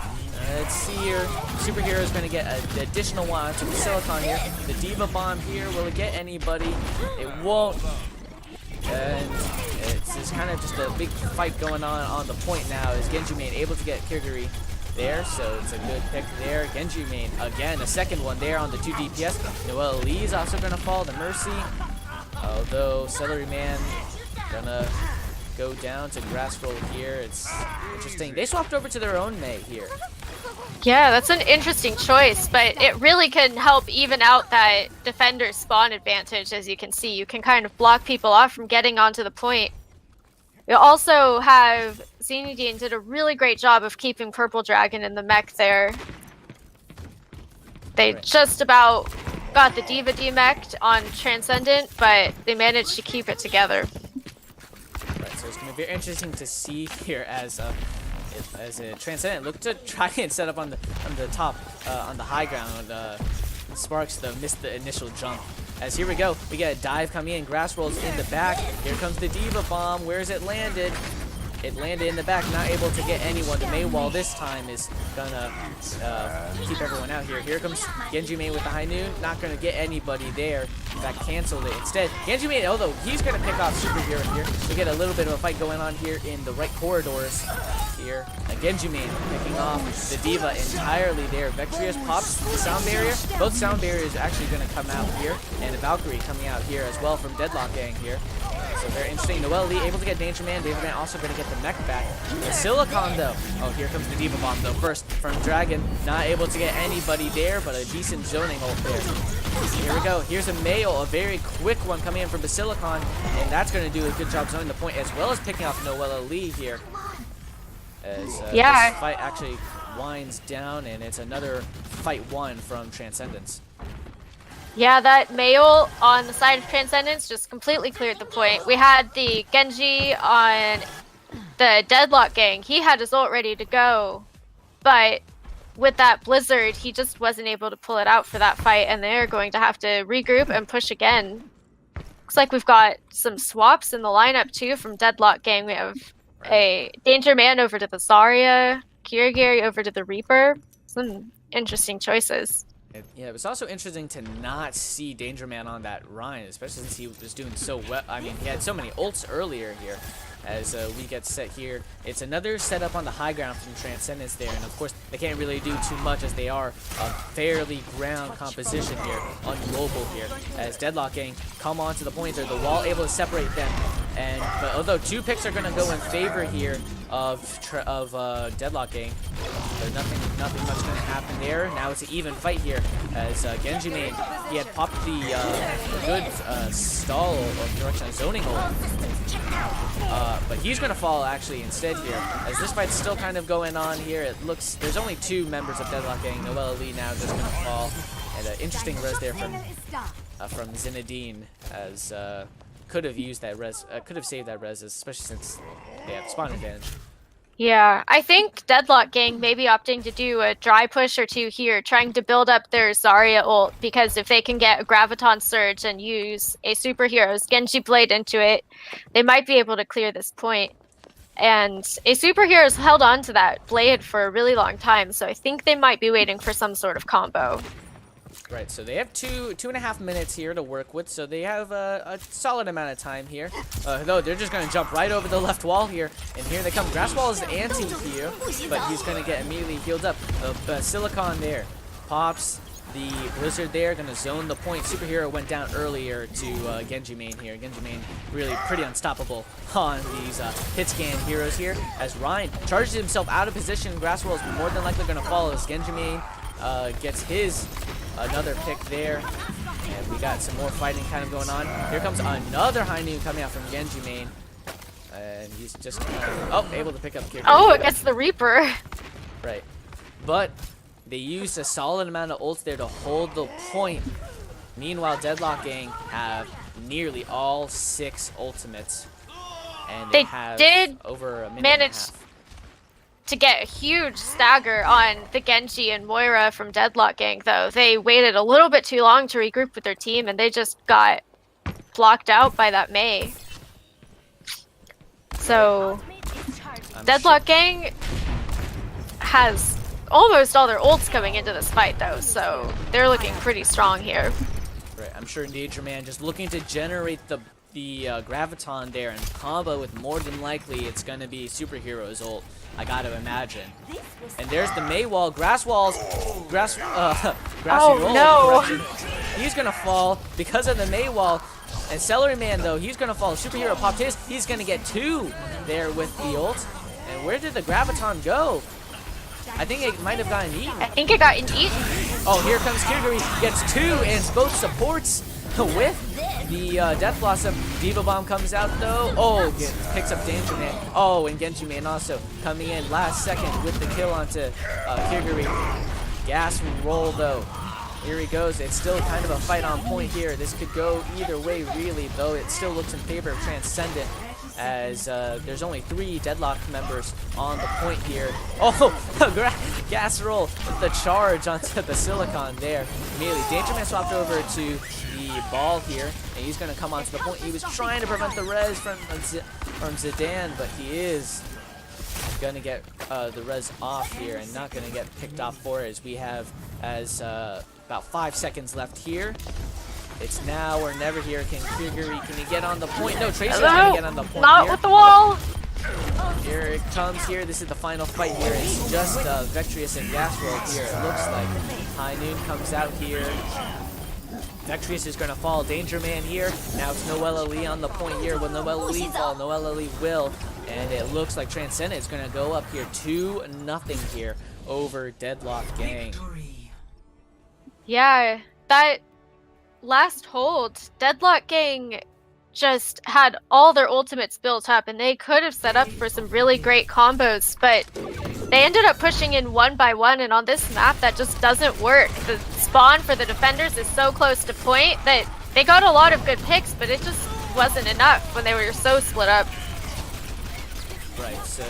Let's see here. Superhero is going to get an additional one to the Silicon here. The Diva bomb here. Will it get anybody? It won't. And it's kind of just a big fight going on the point now. Is Genji Main able to get Kirguri there? So it's a good pick there. Genji Main, again, a second one there on the 2 DPS. Noelle Lee is also going to fall to Mercy. Although Celery Man going to go down to Grass Roll here. It's interesting. They swapped over to their own Mei here. Yeah, that's an interesting choice, but it really can help even out that defender spawn advantage. As you can see, you can kind of block people off from getting onto the point. We also have Zenidine did a really great job of keeping Purple Dragon in the mech there. They just about got the Diva demeched on Transcendent, but they managed to keep it together. Right, so it's going to be very interesting to see here as a Transcendent look to try and set up on the top, on the high ground. Sparks though missed the initial jump. As here we go, we get a dive coming in, Grass Rolls in the back. Here comes the Diva bomb. Where's it landed? It landed in the back, not able to get anyone. The Mei wall this time is gonna keep everyone out here. Here comes Genji Mei with the high noon, not gonna get anybody there. In fact, canceled it. Instead, Genji Mei, although he's gonna pick off Superhero here. We get a little bit of a fight going on here in the right corridors here. Genji Mei picking off the Diva entirely there. Vectrius pops the sound barrier. Both sound barriers are actually gonna come out here, and a Valkyrie coming out here as well from Deadlock Gang here. So very interesting. Noelle Lee able to get Danger Man. Danger Man also going to get the mech back. The Silicon though. Oh, here comes the Diva bomb though. First from Dragon. Not able to get anybody there, but a decent zoning ult there. Here we go. Here's a Mail, a very quick one coming in from the Silicon, and that's going to do a good job zoning the point as well as picking off Noelle Lee here. As this fight actually winds down, and it's another fight one from Transcendence. Yeah, that Mail on the side of Transcendence just completely cleared the point. We had the Genji on the Deadlock Gang. He had his ult ready to go, but with that Blizzard, he just wasn't able to pull it out for that fight, and they're going to have to regroup and push again. Looks like we've got some swaps in the lineup too from Deadlock Gang. We have a Danger Man over to the Zarya, Kirigiri over to the Reaper. Some interesting choices. Yeah, it was also interesting to not see Danger Man on that Rhine, especially since he was doing so well. I mean, he had so many ults earlier here. As we get set here, it's another setup on the high ground from Transcendence there, and of course they can't really do too much as they are a fairly ground composition here, unmobile here. As Deadlock Gang come onto the point there, the wall able to separate them, but although 2 picks are going to go in favor here of Deadlock Gang, there's nothing much going to happen there. Now it's an even fight here as Genji Main, he had popped the good stall or direction zoning ult. But he's going to fall actually instead here, as this fight's still kind of going on here. It looks, there's only 2 members of Deadlock Gang. Noelle Lee now just going to fall, and an interesting res there from Zenidine, as could have used that res, could have saved that res, especially since they have spawn advantage. Yeah, I think Deadlock Gang may be opting to do a dry push or 2 here, trying to build up their Zarya ult, because if they can get a Graviton Surge and use a Superhero's Genji Blade into it, they might be able to clear this point. And a Superhero's held on to that Blade for a really long time, so I think they might be waiting for some sort of combo. Right, so they have 2.5 minutes here to work with, so they have a solid amount of time here. Though they're just going to jump right over the left wall here, and here they come. Grass Wall is anti-heal, but he's going to get immediately healed up. Silicon there pops the Blizzard there, going to zone the point. Superhero went down earlier to Genji Main here. Genji Main really pretty unstoppable on these hit scan heroes here, as Ryan charges himself out of position. Grass Wall is more than likely going to follow as Genji Main gets his another pick there, and we got some more fighting kind of going on. Here comes another high noon coming out from Genji Main, and he's just able to pick up Kirigiri. Oh, it gets the Reaper. Right, but they used a solid amount of ults there to hold the point. Meanwhile, Deadlock Gang have nearly all 6 ultimates, and they have did over a minute manage and a half to get a huge stagger on the Genji and Moira from Deadlock Gang, though. They waited a little bit too long to regroup with their team, and they just got blocked out by that Mei. So, Deadlock Gang has almost all their ults coming into this fight, though, so they're looking pretty strong here. Right, I'm sure Danger Man just looking to generate the Graviton there and combo with more than likely it's gonna be Superhero's ult, I gotta imagine. And there's the Mei wall, grassy roll. No. He's gonna fall because of the Mei wall. And Celery Man though, he's gonna fall. Superhero popped his, he's gonna get 2 there with the ult. And where did the Graviton go? I think it might have gotten eaten. I think it got eaten. Oh, here comes Kirigiri, gets 2 and both supports with the Death Blossom. Diva Bomb comes out though. Oh, picks up Danger Man. Oh, and Genji Man also coming in last second with the kill onto Kirigiri. Gas roll though. Here he goes. It's still kind of a fight on point here. This could go either way really, though it still looks in favor of Transcendent, as there's only 3 Deadlock members on the point here. Oh, gas roll with the charge onto the Silicon there. Immediately, Danger Man swapped over to the ball here, and he's going to come onto the point. He was trying to prevent the res from Zidane, but he is going to get the res off here and not going to get picked off for it, as we have about 5 seconds left here. It's now or never here. Can he get on the point? No, Tracer's gonna get on the point. Not here. with the wall. Here it comes here. This is the final fight here. It's just Vectrius and Gasroll here. It looks like High Noon comes out here. Vectrius is gonna fall. Danger Man here. Now it's Noella Lee on the point here. Will Noella Lee fall? Noella Lee will. And it looks like Transcendent is gonna go up here 2-0 here over Deadlock Gang. Yeah, that last hold, Deadlock Gang just had all their ultimates built up, and they could have set up for some really great combos, but they ended up pushing in 1 by 1, and on this map that just doesn't work. The spawn for the defenders is so close to point that they got a lot of good picks, but it just wasn't enough when they were so split up. Right, so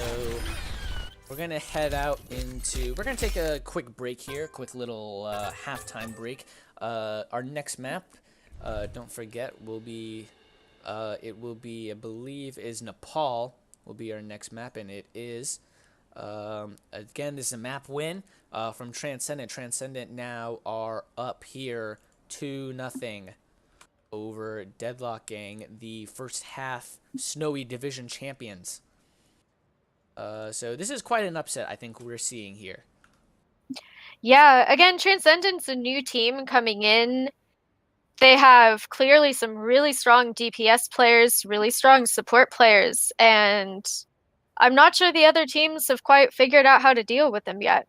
we're gonna head out into, we're gonna take a quick break here, quick little halftime break. Our next map, don't forget, will be, it will be, I believe, is Nepal, will be our next map, and it is, again, this is a map win from Transcendent. Transcendent now are up here 2-0 over Deadlock Gang, the first half Snowy Division champions. So this is quite an upset, I think we're seeing here. Yeah, again, Transcendent's a new team coming in. They have clearly some really strong DPS players, really strong support players, and I'm not sure the other teams have quite figured out how to deal with them yet.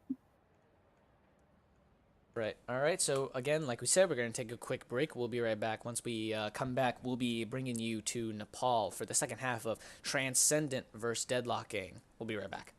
Right. All right. So again, like we said, we're going to take a quick break. We'll be right back. Once we come back, we'll be bringing you to Nepal for the second half of Transcendent versus Deadlock Gang. We'll be right back.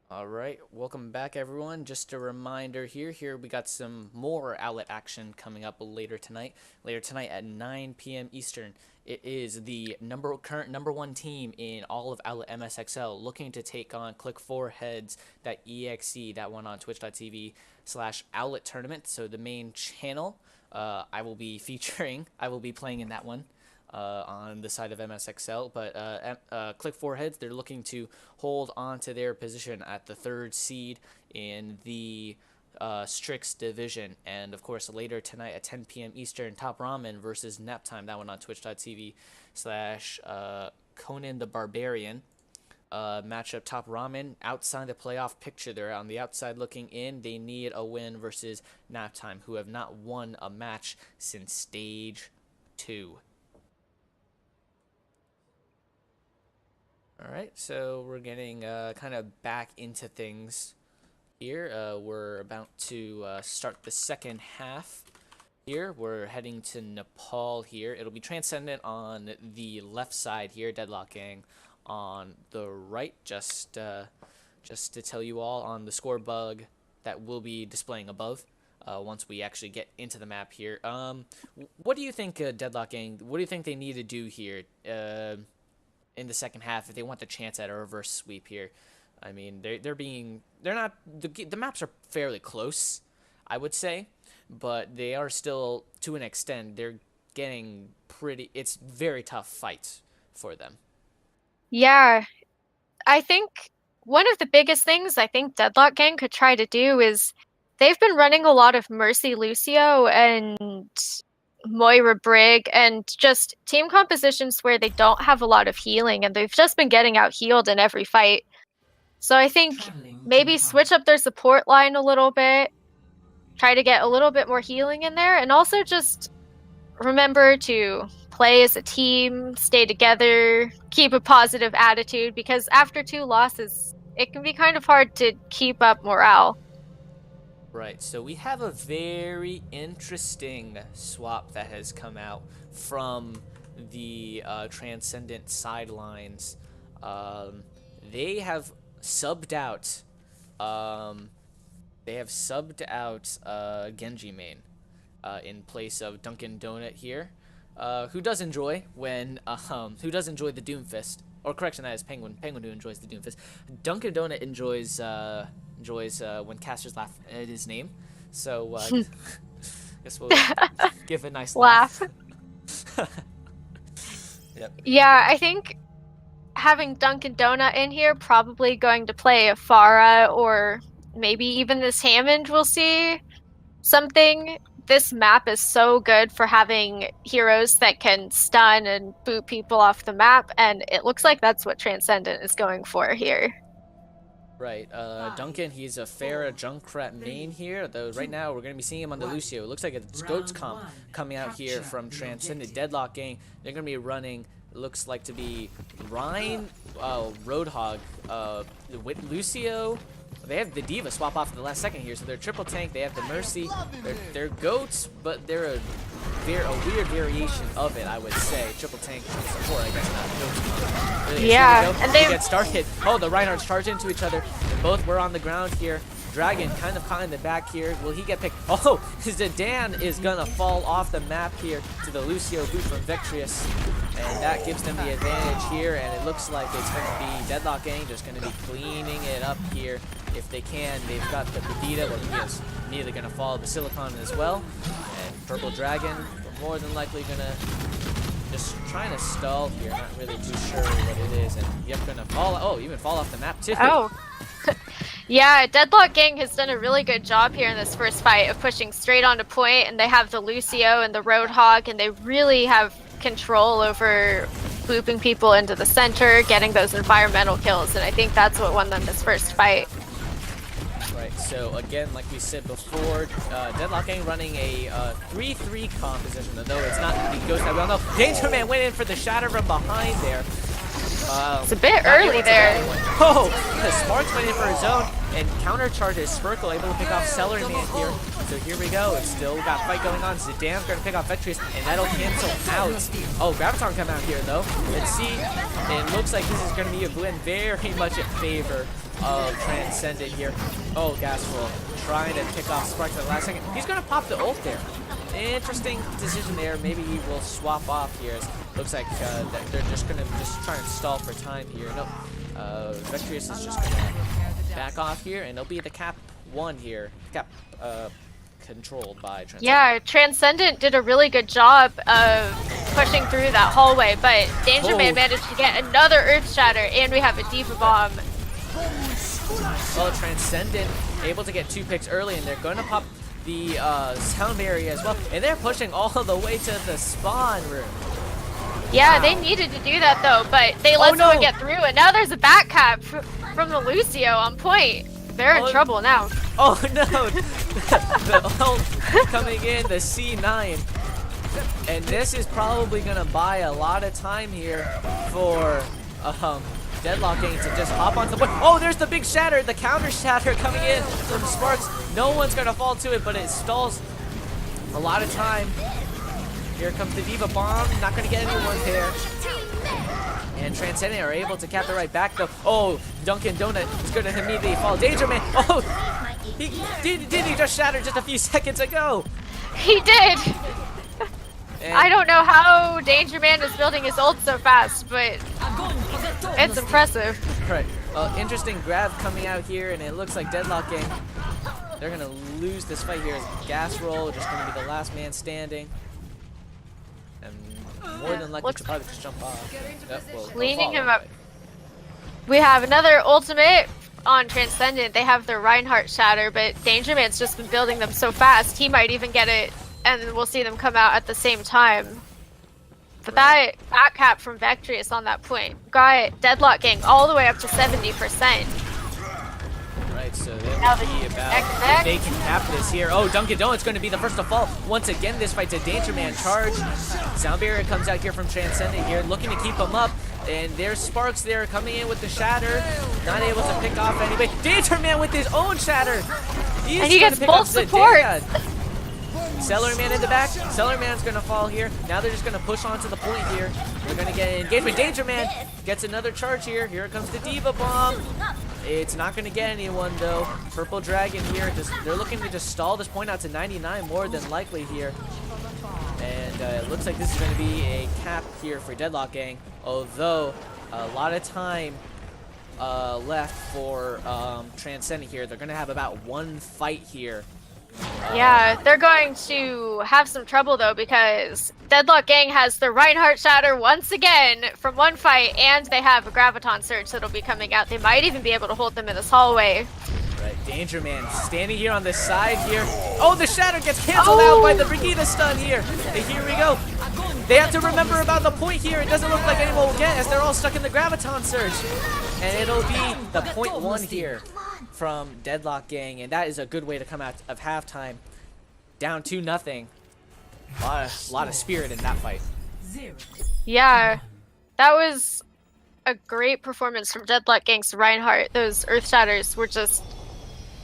All right, welcome back, everyone. Just a reminder here we got some more Owlet action coming up later tonight. Later tonight at 9 p.m. Eastern, it is the current number one team in all of Owlet MSXL looking to take on Click4Heads.exe, that one on twitch.tv/Owlet tournament. So the main channel, I will be playing in that one. On the side of MSXL, but Click4Heads, they're looking to hold on to their position at the 3rd seed in the Strix division. And of course, later tonight at 10 p.m. Eastern, Top Ramen versus Naptime, that one on twitch.tv/Conan the Barbarian. Matchup. Top Ramen outside the playoff picture. They're on the outside looking in. They need a win versus Naptime, who have not won a match since stage 2. All right, so we're getting kind of back into things here. We're about to start the second half here. We're heading to Nepal here. It'll be Transcendent on the left side here, Deadlock Gang on the right. Just to tell you all on the score bug that we'll be displaying above once we actually get into the map here. What do you think, Deadlock Gang? What do you think they need to do here? In the second half, if they want the chance at a reverse sweep here. I mean, they're not, the maps are fairly close, I would say, but they are still, to an extent, they're getting it's very tough fights for them. Yeah, I think one of the biggest things I think Deadlock Gang could try to do is they've been running a lot of Mercy Lucio and Moira Brig and just team compositions where they don't have a lot of healing and they've just been getting out healed in every fight. So I think maybe switch up their support line a little bit, try to get a little bit more healing in there, and also just remember to play as a team, stay together, keep a positive attitude, because after 2 losses, it can be kind of hard to keep up morale. Right, so we have a very interesting swap that has come out from the Transcendent sidelines. They have subbed out. Genji main in place of Dunkin' Donut here, who does enjoy the Doomfist. Or correction, that is Penguin. Penguin who enjoys the Doomfist. Dunkin' Donut enjoys when casters laugh at his name. So guess we'll give a nice laugh. Yep. Yeah, I think having Dunkin' Donut in here, probably going to play a Pharah or maybe even this Hammond, we'll see something. This map is so good for having heroes that can stun and boot people off the map, and it looks like that's what Transcendent is going for here. Right, Duncan, he's a Pharah Junkrat main here, though right now we're going to be seeing him on the Lucio. It looks like it's Goats comp coming out here from Transcendent. Deadlock Gang, they're going to be running, looks like to be Rhine, Roadhog, Lucio. They have the D.Va swap off in the last second here, so they're triple tank. They have the Mercy. They're Goats, but they're a weird variation of it, I would say. Triple tank support, I guess not. Goats. Yeah, and they get started. Oh, the Reinhardts charge into each other. And both were on the ground here. Dragon kind of caught in the back here. Will he get picked? Oh, Zidane is gonna fall off the map here to the Lucio boot from Vectrius. And that gives them the advantage here, and it looks like it's going to be Deadlock Gang just going to be cleaning it up here if they can. They've got the Perdita, where he is immediately going to follow the Silicon as well. And Purple Dragon, more than likely going to just trying to stall here, not really too sure what it is. And yep, going to fall, even fall off the map too. Oh. Yeah, Deadlock Gang has done a really good job here in this first fight of pushing straight onto point, and they have the Lucio and the Roadhog, and they really have control over looping people into the center, getting those environmental kills, and I think that's what won them this first fight. Right, so again, like we said before, Deadlock Gang running a 3-3 composition, although it's not the Ghost that well. No, Danger Man went in for the shatter from behind there. It's a bit early there. Oh, the Sparks went in for his own, and counter charges Sparkle able to pick off Celery Man here. So here we go. It's still got fight going on. Zidane's going to pick off Vectrius, and that'll cancel out. Oh, Graviton come out here though. Let's see. It looks like this is going to be a win very much in favor of Transcendent here. Oh, Kestrel trying to pick off Sparks at the last second. He's going to pop the ult there. Interesting decision there. Maybe he will swap off here. Looks like they're just going to try and stall for time here. Nope. Vectrius is just going to back off here, and it'll be the cap 1 here. Cap controlled by Transcendent. Yeah, Transcendent did a really good job of pushing through that hallway, but Danger Man managed to get another Earth Shatter, and we have a Diva Bomb. Well, Transcendent able to get 2 picks early, and they're going to pop the sound barrier as well, and they're pushing all the way to the spawn room. Yeah, they needed to do that though, but they let someone get through, and now there's a back cap from the Lucio on point. They're in trouble now. Oh no! The ult coming in, the C9. And this is probably going to buy a lot of time here for Deadlock Gang to just hop onto the point. Oh, there's the big shatter, the counter shatter coming in from Sparks. No one's going to fall to it, but it stalls a lot of time. Here comes the Diva Bomb. Not going to get anyone there. And Transcendent are able to cap it right back though. Oh, Dunkin' Donut is going to immediately fall. Danger Man. Oh, did he just shatter just a few seconds ago? He did. I don't know how Danger Man is building his ult so fast, but it's impressive. Right. Interesting grab coming out here, and it looks like Deadlock Gang, they're going to lose this fight here. Gas Roll just going to be the last man standing. And more than likely to probably just jump off. Yep, well, cleaning him up. We have another ultimate on Transcendent. They have their Reinhardt Shatter, but Danger Man's just been building them so fast, he might even get it, and then we'll see them come out at the same time. But that back cap from Vectrius on that point got Deadlock Gang all the way up to 70%. Right, so that would be about if they can cap this here. Oh, Dunkin' Donut's going to be the first to fall. Once again, this fight's a Danger Man charge. Sound Barrier comes out here from Transcendent here, looking to keep him up. And there's Sparks there coming in with the Shatter. Not able to pick off anybody. Danger Man with his own Shatter. And he gets both support. Celery Man in the back. Celery Man's going to fall here. Now they're just going to push onto the point here. They're going to get an engagement. Danger Man gets another charge here. Here comes the Diva Bomb. It's not going to get anyone, though. Purple Dragon here. They're looking to just stall this point out to 99 more than likely here. And it looks like this is going to be a cap here for Deadlock Gang. Although, a lot of time left for Transcendent here. They're going to have about 1 fight here. Yeah, they're going to have some trouble though, because Deadlock Gang has the Reinhardt Shatter once again from 1 fight, and they have a Graviton Surge that'll be coming out. They might even be able to hold them in this hallway. Right, Danger Man standing here on the side here. Oh, the Shatter gets canceled out by the Brigida stun here. And here we go. They have to remember about the point here. It doesn't look like anyone will get, as they're all stuck in the Graviton Surge. And it'll be the point 1 here from Deadlock Gang, and that is a good way to come out of halftime. Down 2-0. A lot of spirit in that fight. Yeah, that was a great performance from Deadlock Gang's Reinhardt. Those Earth Shatters were just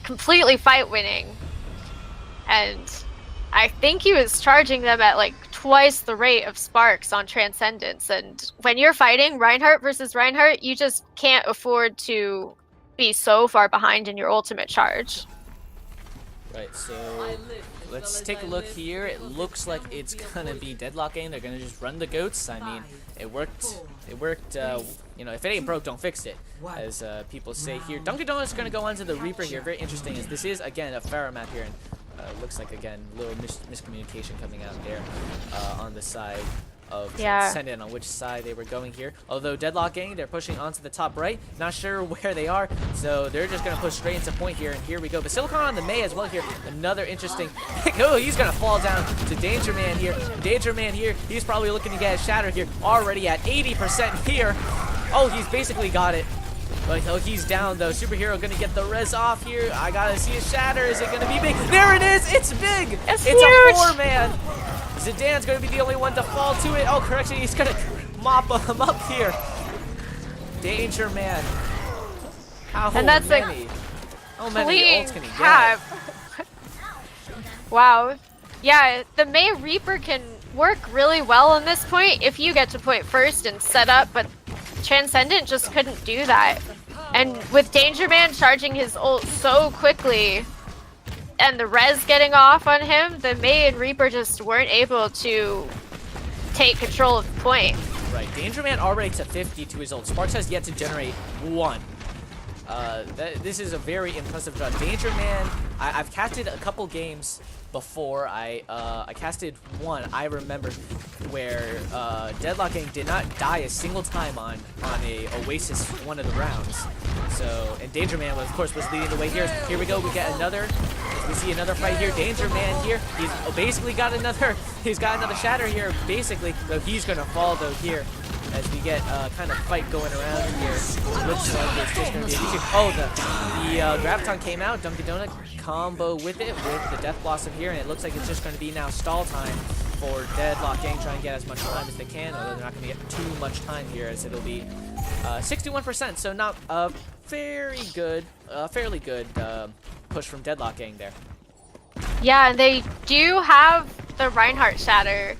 completely fight winning, and I think he was charging them at like twice the rate of Sparks on Transcendence. And when you're fighting Reinhardt versus Reinhardt, you just can't afford to be so far behind in your ultimate charge. Right, so let's take a look here. It looks like it's gonna be Deadlock Gang. They're gonna just run the goats. I mean, it worked. It worked. You know, if it ain't broke, don't fix it, as people say here. Dunkin' Donut's gonna go onto the Reaper here. Very interesting, as this is again a Pharaoh map here, and looks like again a little miscommunication coming out there on the side of Transcendent on which side they were going here. Although Deadlock Gang, they're pushing onto the top right. Not sure where they are, so they're just going to push straight into point here. And here we go. Basilicon on the May as well here. Another interesting pick. Oh, he's going to fall down to Danger Man here. Danger Man here. He's probably looking to get a Shatter here. Already at 80% here. Oh, he's basically got it. But oh, he's down though. Superhero gonna get the res off here. I gotta see a Shatter. Is it gonna be big? There it is! It's big! It's huge. A 4-man! Zidane's gonna be the only one to fall to it. Oh, correction, he's gonna mop him up here. Danger Man. How And that's many? How many clean ults can he cap. get? Wow. Yeah, the Mei Reaper can work really well on this point if you get to point first and set up, but Transcendent just couldn't do that. And with Danger Man charging his ult so quickly and the res getting off on him, the Mei and Reaper just weren't able to take control of the point. Right, Danger Man already to 50 to his ult. Sparks has yet to generate 1. This is a very impressive job. Danger Man, I've casted a couple games before. I casted one, I remember, where Deadlock Gang did not die a single time on a Oasis one of the rounds. So, and Danger Man, of course, was leading the way here. Here we go, we get another. We see another fight here. Danger Man here. He's basically got another. He's got another shatter here, basically. Though he's gonna fall though here, as we get kind of fight going around here. Looks like it's just gonna be. Oh, the Graviton came out. Dunkin' Donut combo with it with the Death Blossom here, and it looks like it's just gonna be now stall time for Deadlock Gang, trying to get as much time as they can. Although they're not gonna get too much time here, as it'll be 61%. So not fairly good push from Deadlock Gang there. Yeah, and they do have the Reinhardt Shatter,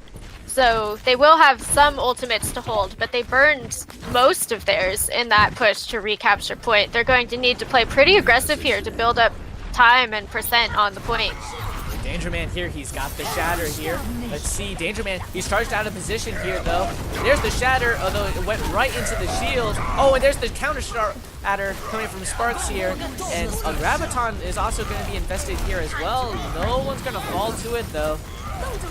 so they will have some ultimates to hold, but they burned most of theirs in that push to recapture point. They're going to need to play pretty aggressive here to build up time and percent on the point. Danger Man here, he's got the shatter here. Let's see, Danger Man, he's charged out of position here though. There's the shatter, although it went right into the shield. Oh, and there's the counter shatter coming from Sparks here. And a Graviton is also going to be invested here as well. No one's going to fall to it though,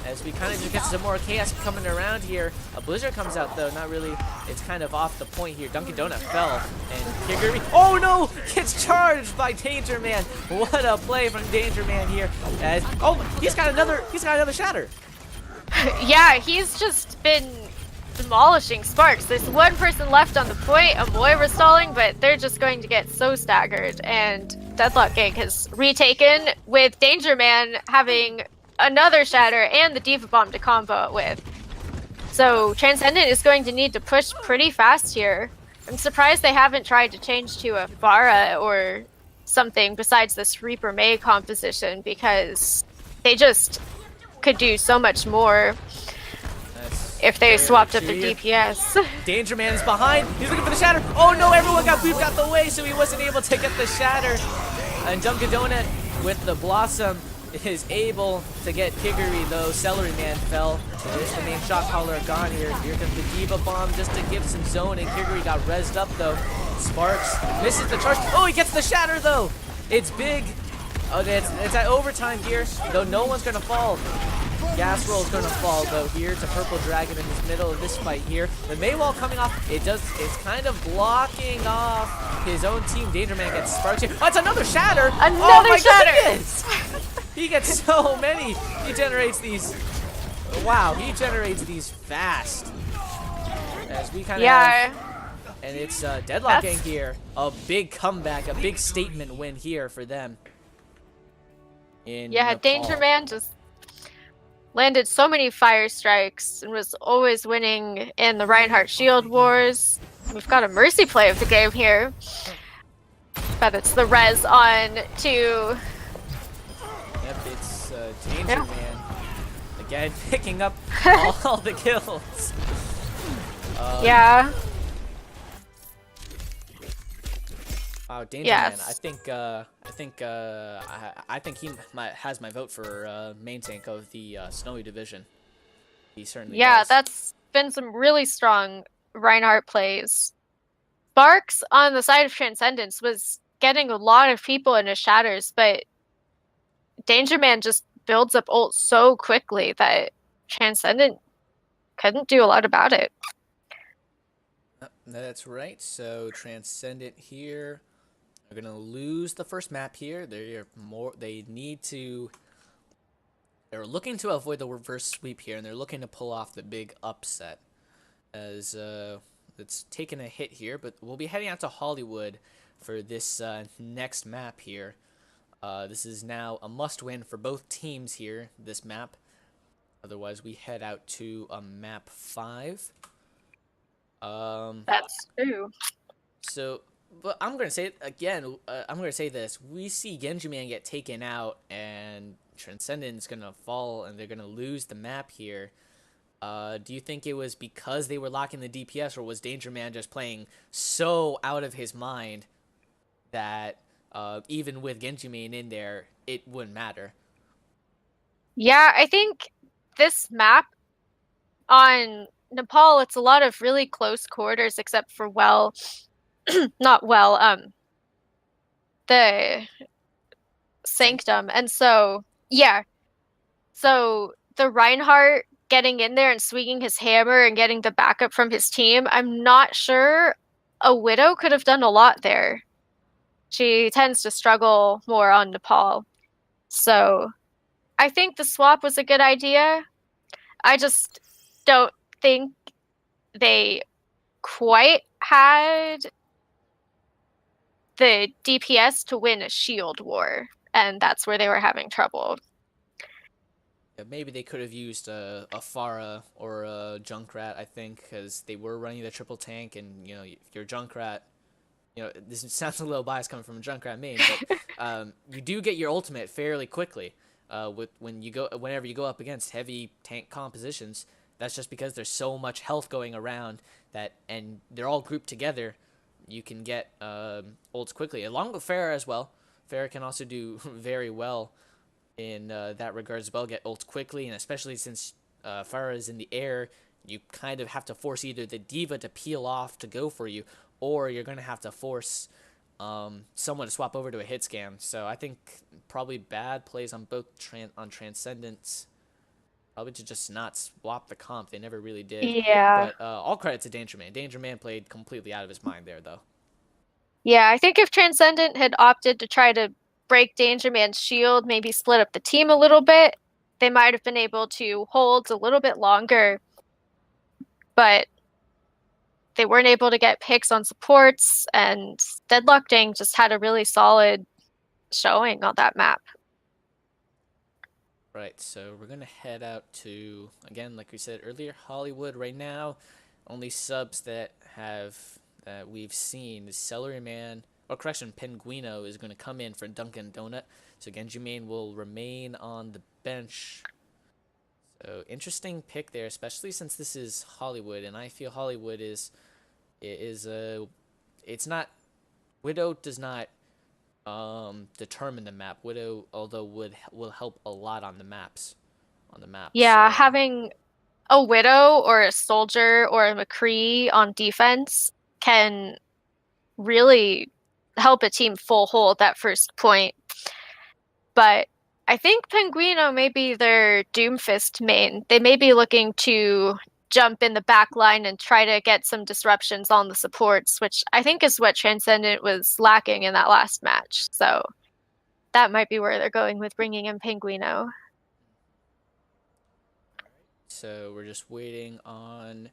as we kind of just get some more chaos coming around here. A Blizzard comes out though, not really. It's kind of off the point here. Dunkin' Donut fell, and Kiguri, oh no, gets charged by Danger Man. What a play from Danger Man here. As, oh, he's got another shatter. Yeah, he's just been demolishing Sparks. There's one person left on the point, a Moira stalling, but they're just going to get so staggered. And Deadlock Gang has retaken, with Danger Man having another shatter and the Diva Bomb to combo it with. So Transcendent is going to need to push pretty fast here. I'm surprised they haven't tried to change to a Pharah or something besides this Reaper Mei composition, because they just could do so much more if they swapped up the DPS. Danger Man is behind. He's looking for the shatter. Oh no, everyone got booped out the way, so he wasn't able to get the shatter. And Dunkin' Donut with the Blossom is able to get Kiguri, though. Celery Man fell. There's the main shot caller gone here. Here comes the Diva Bomb just to give some zone, and Kiguri got rezzed up though. Sparks misses the charge. Oh, he gets the shatter though. It's big. Oh, it's at overtime here, though no one's gonna fall. Gas Roll is gonna fall though here to Purple Dragon in the middle of this fight here. The Mei wall coming off, it's kind of blocking off his own team. Danger Man gets Sparks here. Oh, it's another shatter! Another shatter! He gets so many. He generates these. Wow, he generates these fast. As we kind of have, and it's Deadlock Gang here. A big comeback, a big statement win here for them. Yeah, Danger Man just landed so many fire strikes and was always winning in the Reinhardt Shield Wars. We've got a mercy play of the game here, but it's the res on to. Yep, it's Danger Man again picking up all the kills. Yeah. Wow, Danger Man. I think he has my vote for main tank of the Snowy division. He certainly does. That's been some really strong Reinhardt plays. Sparks on the side of Transcendence was getting a lot of people in his shatters, but Danger Man just builds up ult so quickly that Transcendent couldn't do a lot about it. That's right. So Transcendent here are gonna lose the first map here. They're looking to avoid the reverse sweep here, and they're looking to pull off the big upset. As it's taken a hit here, but we'll be heading out to Hollywood for this next map here. This is now a must-win for both teams here, this map. Otherwise, we head out to map 5. That's true. So, but I'm gonna say it again. I'm gonna say this: we see Genji Man get taken out, and Transcendent's gonna fall, and they're gonna lose the map here. Do you think it was because they were locking the DPS, or was Danger Man just playing so out of his mind that even with Genji Man in there, it wouldn't matter? Yeah, I think this map on Nepal, it's a lot of really close quarters, except for not the Sanct- Sanctum. And so, yeah, so the Reinhardt getting in there and swinging his hammer and getting the backup from his team, I'm not sure a Widow could have done a lot there. She tends to struggle more on Nepal. So I think the swap was a good idea. I just don't think they quite had the DPS to win a shield war, and that's where they were having trouble. Yeah, maybe they could have used a Pharah or a Junkrat, I think, because they were running the triple tank, and if you're Junkrat, this sounds a little biased coming from a Junkrat main, but you do get your ultimate fairly quickly. Whenever you go up against heavy tank compositions, that's just because there's so much health going around and they're all grouped together. You can get ults quickly, along with Pharah as well. Pharah can also do very well in that regard as well. Get ults quickly, and especially since Pharah is in the air, you kind of have to force either the diva to peel off to go for you, or you're going to have to force someone to swap over to a hit scan. So I think probably bad plays on both on Transcendence. Probably to just not swap the comp. They never really did. Yeah. But all credit to Danger Man. Danger Man played completely out of his mind there, though. Yeah, I think if Transcendent had opted to try to break Danger Man's shield, maybe split up the team a little bit, they might have been able to hold a little bit longer, but they weren't able to get picks on supports, and Deadlock Dang just had a really solid showing on that map. Right, so we're gonna head out to, again, like we said earlier, Hollywood right now. Only subs that we've seen is Celery Man, or correction, Penguino is gonna come in for Dunkin' Donut. So Genji Main will remain on the bench. So interesting pick there, especially since this is Hollywood, and I feel Hollywood is a, it's not, Widow does not determine the map. Widow, although will help a lot on the maps, Yeah, So having a Widow or a Soldier or a McCree on defense can really help a team full hold that first point. But I think Penguino may be their Doomfist main. They may be looking to jump in the back line and try to get some disruptions on the supports, which I think is what Transcendent was lacking in that last match. So that might be where they're going with bringing in Penguino. so we're just waiting on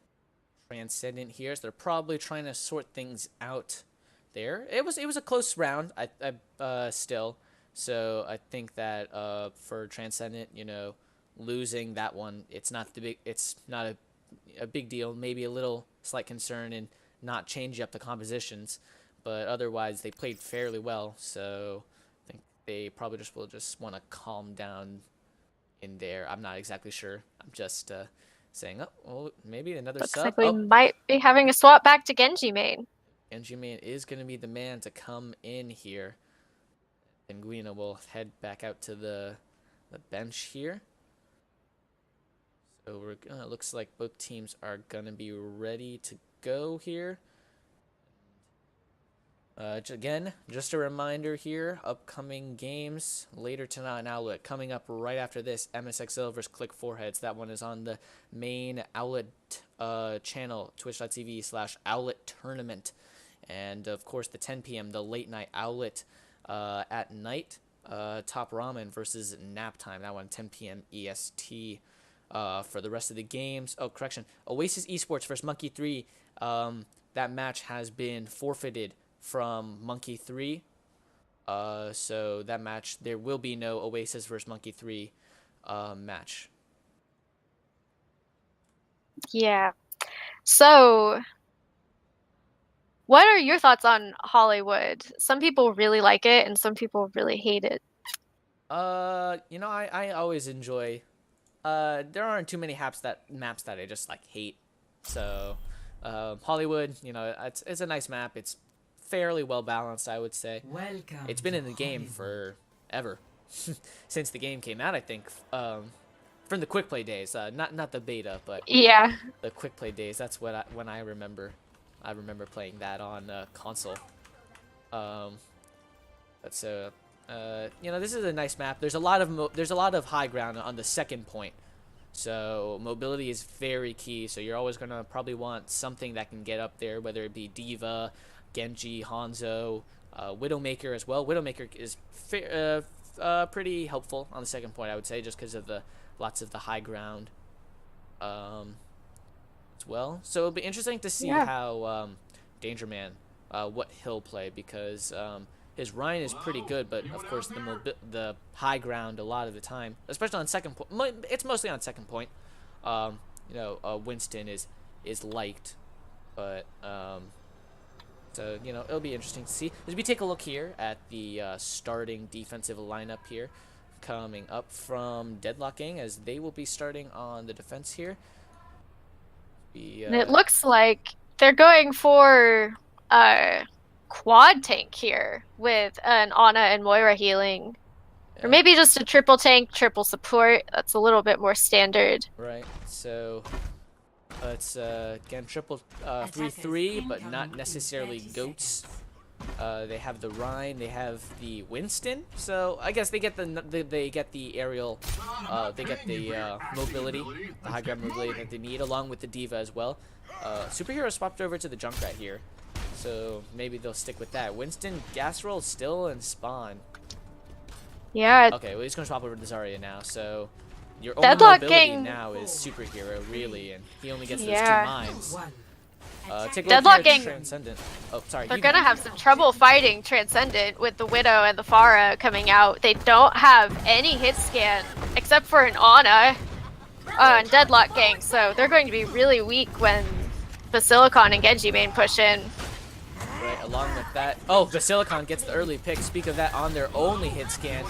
Transcendent here. So they're probably trying to sort things out there. It was a close round. I still. So I think that for Transcendent, losing that one, it's not a big deal. Maybe a little slight concern in not changing up the compositions, but otherwise they played fairly well. So I think they probably just will just want to calm down in there. I'm not exactly sure. I'm just saying, oh, well, maybe another Looks sub. like we Oh, might be having a swap back to Genji main. Genji Man is going to be the man to come in here. And Guina will head back out to the bench here. So looks like both teams are going to be ready to go here. Again, just a reminder here, upcoming games later tonight in Owlet. Coming up right after this, MSXL versus Click Foreheads. That one is on the main Owlet channel, twitch.tv/Owlet Tournament. And of course, the 10 p.m., the late night Owlet at night. Top Ramen versus Nap Time. That one, 10 p.m. EST. For the rest of the games. Oh, correction. Oasis Esports versus Monkey 3. That match has been forfeited from Monkey 3. So that match, there will be no Oasis versus Monkey 3 match. Yeah. So What are your thoughts on Hollywood? Some people really like it, and some people really hate it. You know, I always enjoy. There aren't too many maps that I just like hate. So, Hollywood, you know, it's a nice map. It's fairly well balanced, I would say. Welcome. It's been in the game for ever, since the game came out. I think, from the quick play days. Not the beta, but Yeah. the quick play days. That's when I remember. I remember playing that on console. But so, you know, this is a nice map. There's a lot of high ground on the second point, so mobility is very key. So you're always gonna probably want something that can get up there, whether it be Diva, Genji, Hanzo, Widowmaker as well. Widowmaker is pretty helpful on the second point, I would say, just because of lots of the high ground as well. So it'll be interesting to see how Danger Man, what he'll play, because his Ryan is pretty good, but of course the high ground a lot of the time, especially on second point, it's mostly on second point. You know, Winston is liked, but so you know, it'll be interesting to see. As we take a look here at the starting defensive lineup here, coming up from Deadlock Gang, as they will be starting on the defense here. And it looks like they're going for quad tank here with an Ana and Moira healing. Yeah. Or maybe just a triple tank, triple support. That's a little bit more standard. Right, so it's again triple 3-3, but not necessarily goats. They have the Rhine, they have the Winston, so I guess they get the aerial, they get the mobility, the high ground mobility that they need, along with the Diva as well. Superhero swapped over to the Junkrat here, so maybe they'll stick with that. Winston, gas roll still, and spawn. Yeah. Okay, well, he's gonna swap over to Zarya now, so your only Deadlock mobility Gang now is superhero, really, and he only gets those 2 Yeah. mines. Take a Deadlock look here at Gang- Transcendent. Oh, sorry. They're gonna have some trouble fighting Transcendent with the Widow and the Pharah coming out. They don't have any hit scan except for an Ana and Deadlock Gang, so they're going to be really weak when Basilicon and Genji main push in. Right, along with that. Oh, Basilicon gets the early pick. Speak of that, on their only hit scan.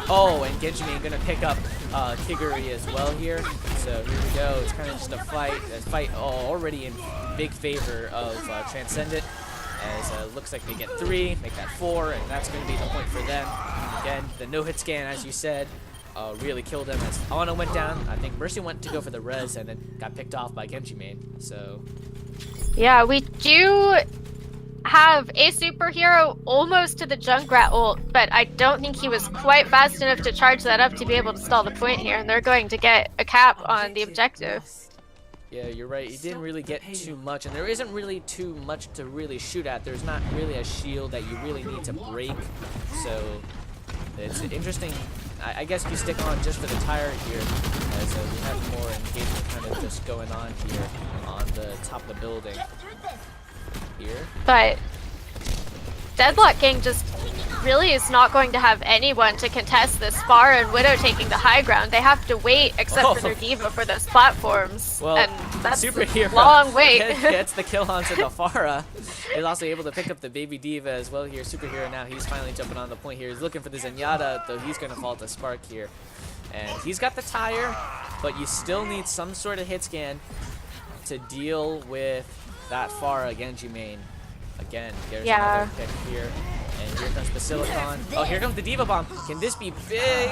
Oh, and Genji main gonna pick up Kiguri as well here. So here we go. It's kind of just a fight already in big favor of Transcendent. As looks like they get 3, make that 4, and that's going to be the point for them. Again, the no-hit scan, as you said, really killed them as Ana went down. I think Mercy went to go for the res and then got picked off by Genji main. So Yeah, we do have a superhero almost to the Junkrat ult, but I don't think he was quite fast enough to charge that up to be able to stall the point here, and they're going to get a cap on the objective. yeah, you're right. He didn't really get too much, and there isn't really too much to really shoot at. There's not really a shield that you really need to break, so it's interesting. I guess you stick on just for the tire here, as we have more engagement kind of just going on here on the top of the building here. But Deadlock Gang just really is not going to have anyone to contest this Pharah and Widow taking the high ground. They have to wait, except for their Diva, for those platforms. Well, and that's superhero a long wait. gets the kill onto the Pharah. He's also able to pick up the baby Diva as well here. Superhero now, he's finally jumping on the point here. He's looking for the Zenyatta, though he's going to fall to Spark here. And he's got the tire, but you still need some sort of hit scan to deal with that Pharah Genji main. Again, there's another pick here. And here comes Basilicon. Oh, here comes the Diva Bomb. Can this be big?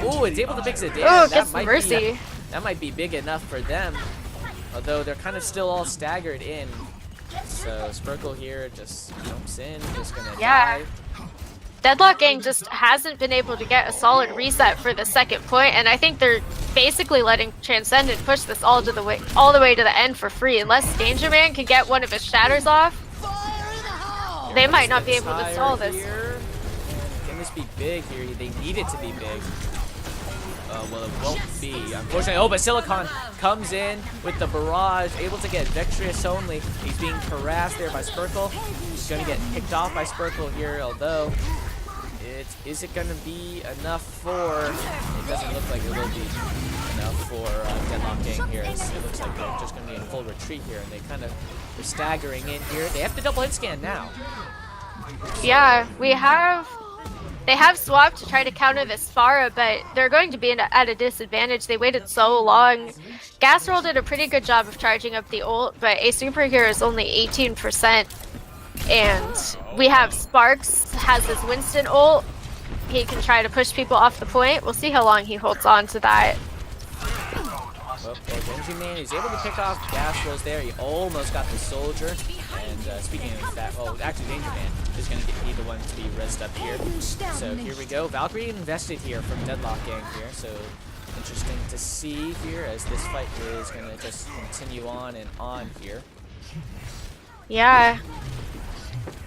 Ooh, it's able to pick Zidane. Oh, gets Mercy. That might be big enough for them. Although they're kind of still all staggered in. So Sparkle here just jumps in, just gonna die. Deadlock Gang just hasn't been able to get a solid reset for the second point, and I think they're basically letting Transcendent push this all the way to the end for free. Unless Danger Man can get one of his shatters off, they might not be able to solve this. Here. Can this be big here? They need it to be big. Well, it won't be, unfortunately. Oh, but Silicon comes in with the barrage, able to get Vectrius only. He's being harassed there by Sparkle. He's going to get picked off by Sparkle here, although Is it going to be enough for... It doesn't look like it will be enough for Deadlock Gang here. It looks like they're just going to be in full retreat here, and they kind of are staggering in here. They have to double hit scan now. Yeah, they have swapped to try to counter this Pharah, but they're going to be at a disadvantage. They waited so long. Kestrel did a pretty good job of charging up the ult, but a super here is only 18%. And we have Sparks has this Winston ult. He can try to push people off the point. We'll see how long he holds on to that. Well, Genji Man is able to pick off Kestrel's there. He almost got the soldier. And speaking of that, well, actually Danger Man is going to be the one to be rezzed up here. So here we go. Valkyrie invested here from Deadlock Gang here. So interesting to see here as this fight is going to just continue on and on here. Yeah.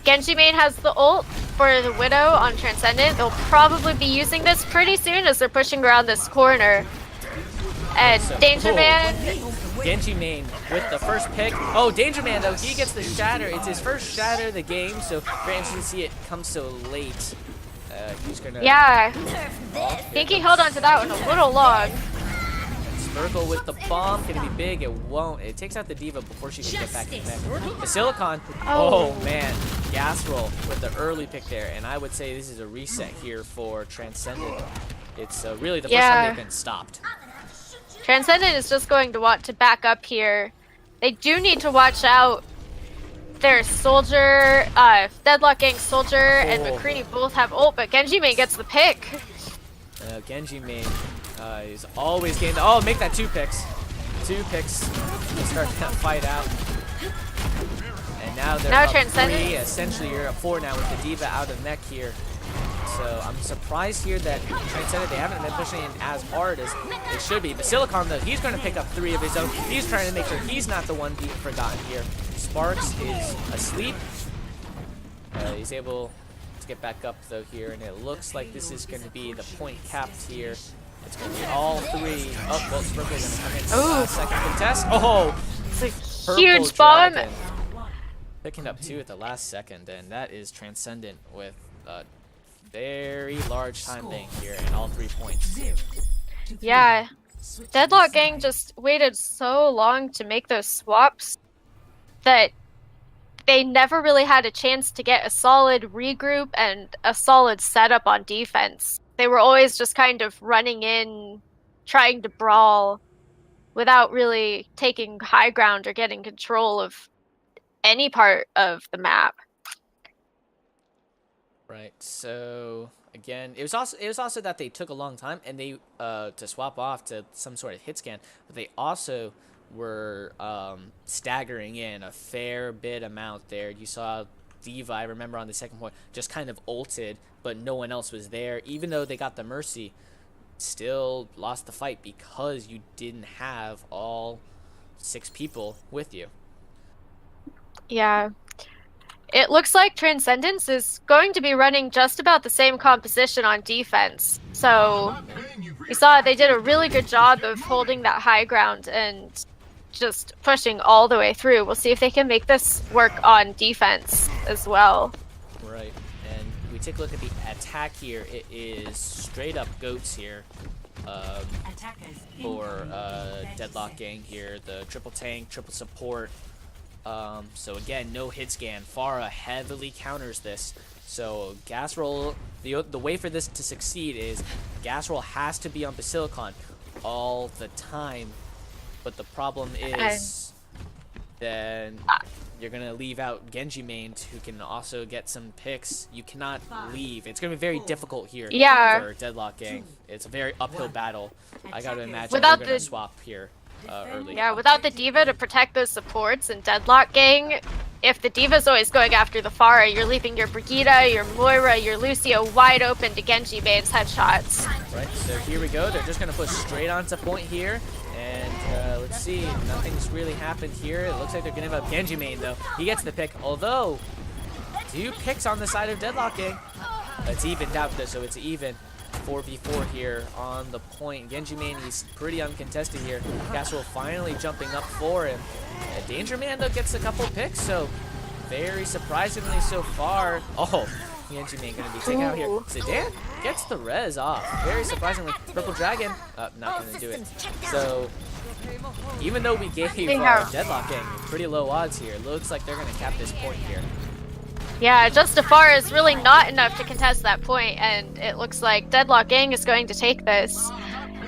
Genji main has the ult for the Widow on Transcendent. They'll probably be using this pretty soon as they're pushing around this corner. And so, Danger Man. Genji main with the first pick. Oh, Danger Man though, he gets the shatter. It's his first shatter of the game, so very interesting to see it come so late. He's gonna. Yeah. I think he held on to that one a little long. Sparkle with the bomb, gonna be big. It won't. It takes out the Diva before she can get back in there. The Silicon. Oh man, Kestrel with the early pick there, and I would say this is a reset here for Transcendent. It's really the first time they've been stopped. Transcendent is just going to want to back up here. They do need to watch out. Their soldier, Deadlock Gang soldier and McCree both have ult, but Genji main gets the pick. Genji main is always getting. Oh, make that 2 picks. 2 picks. They start that fight out. And now they're up 3. Essentially, you're up 4 now with the Diva out of mech here. So I'm surprised here that Transcendent, they haven't been pushing in as hard as they should be. But Silicon, though, he's going to pick up 3 of his own. He's trying to make sure he's not the one being forgotten here. Sparks is asleep. He's able to get back up, though, here. And it looks like this is going to be the point capped here. It's going to be all 3. Oh, well, Sparkle's going to come in. Second contest. Oh! It's a huge bomb. Picking up 2 at the last second. And that is Transcendent with... very large time bank here and all 3 points. Yeah. Deadlock Gang just waited so long to make those swaps that they never really had a chance to get a solid regroup and a solid setup on defense. They were always just kind of running in, trying to brawl without really taking high ground or getting control of any part of the map. Right. So again, it was also that they took a long time and they to swap off to some sort of hit scan, but they also were staggering in a fair bit amount there. You saw Diva, I remember on the second point, just kind of ulted, but no one else was there. Even though they got the Mercy, still lost the fight because you didn't have all 6 people with you. Yeah. It looks like Transcendence is going to be running just about the same composition on defense. So we saw they did a really good job of holding that high ground and just pushing all the way through. We'll see if they can make this work on defense as well. Right. And we take a look at the attack here. It is straight up goats here for Deadlock Gang here. The triple tank, triple support. So again, no hit scan. Pharah heavily counters this. So Kestrel, the way for this to succeed is Kestrel has to be on Basilicon all the time. But the problem is then you're going to leave out Genji main who can also get some picks. You cannot leave. It's going to be very difficult here for Deadlock Gang. It's a very uphill battle. I got to imagine they're going to swap here. Early. Yeah, without the Diva to protect those supports and Deadlock Gang, if the Diva's always going after the Pharah, you're leaving your Brigitte, your Moira, your Lucio wide open to Genji main's headshots. Right, so here we go. They're just going to push straight onto point here. And let's see, nothing's really happened here. It looks like they're going to give up Genji main, though. He gets the pick, although 2 picks on the side of Deadlock Gang. It's evened out, though, so it's even. 4v4 here on the point. Genji main, he's pretty uncontested here. Kestrel finally jumping up for him. Danger Man, though, gets a couple picks, so very surprisingly so far. Oh, Genji main gonna be taken out here. Zidane gets the res off. Very surprisingly. Purple Dragon, not gonna do it. So, even though we gave Deadlock Gang pretty low odds here, looks like they're gonna cap this point here. Yeah, just afar is really not enough to contest that point, and it looks like Deadlock Gang is going to take this.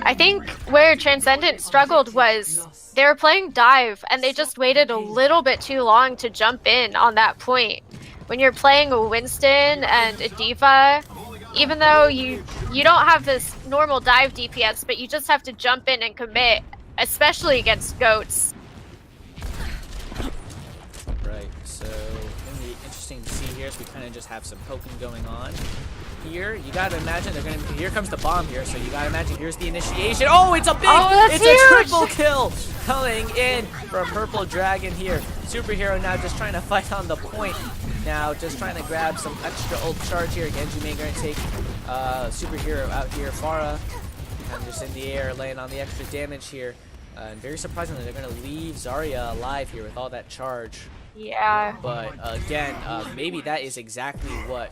I think where Transcendent struggled was they were playing dive, and they just waited a little bit too long to jump in on that point. When you're playing a Winston and a D.Va, even though you don't have this normal dive DPS, but you just have to jump in and commit, especially against goats. Right, so going to be interesting to see here as we kind of just have some poking going on. Here, you gotta imagine they're gonna. Here comes the bomb here, so you gotta imagine here's the initiation. Oh, it's a big, it's huge. A triple kill coming in from Purple Dragon here. Superhero now just trying to fight on the point. Now just trying to grab some extra ult charge here. Genji May gonna take Superhero out here. Pharah kind of just in the air, laying on the extra damage here. And very surprisingly, they're gonna leave Zarya alive here with all that charge. Yeah. But again, maybe that is exactly what.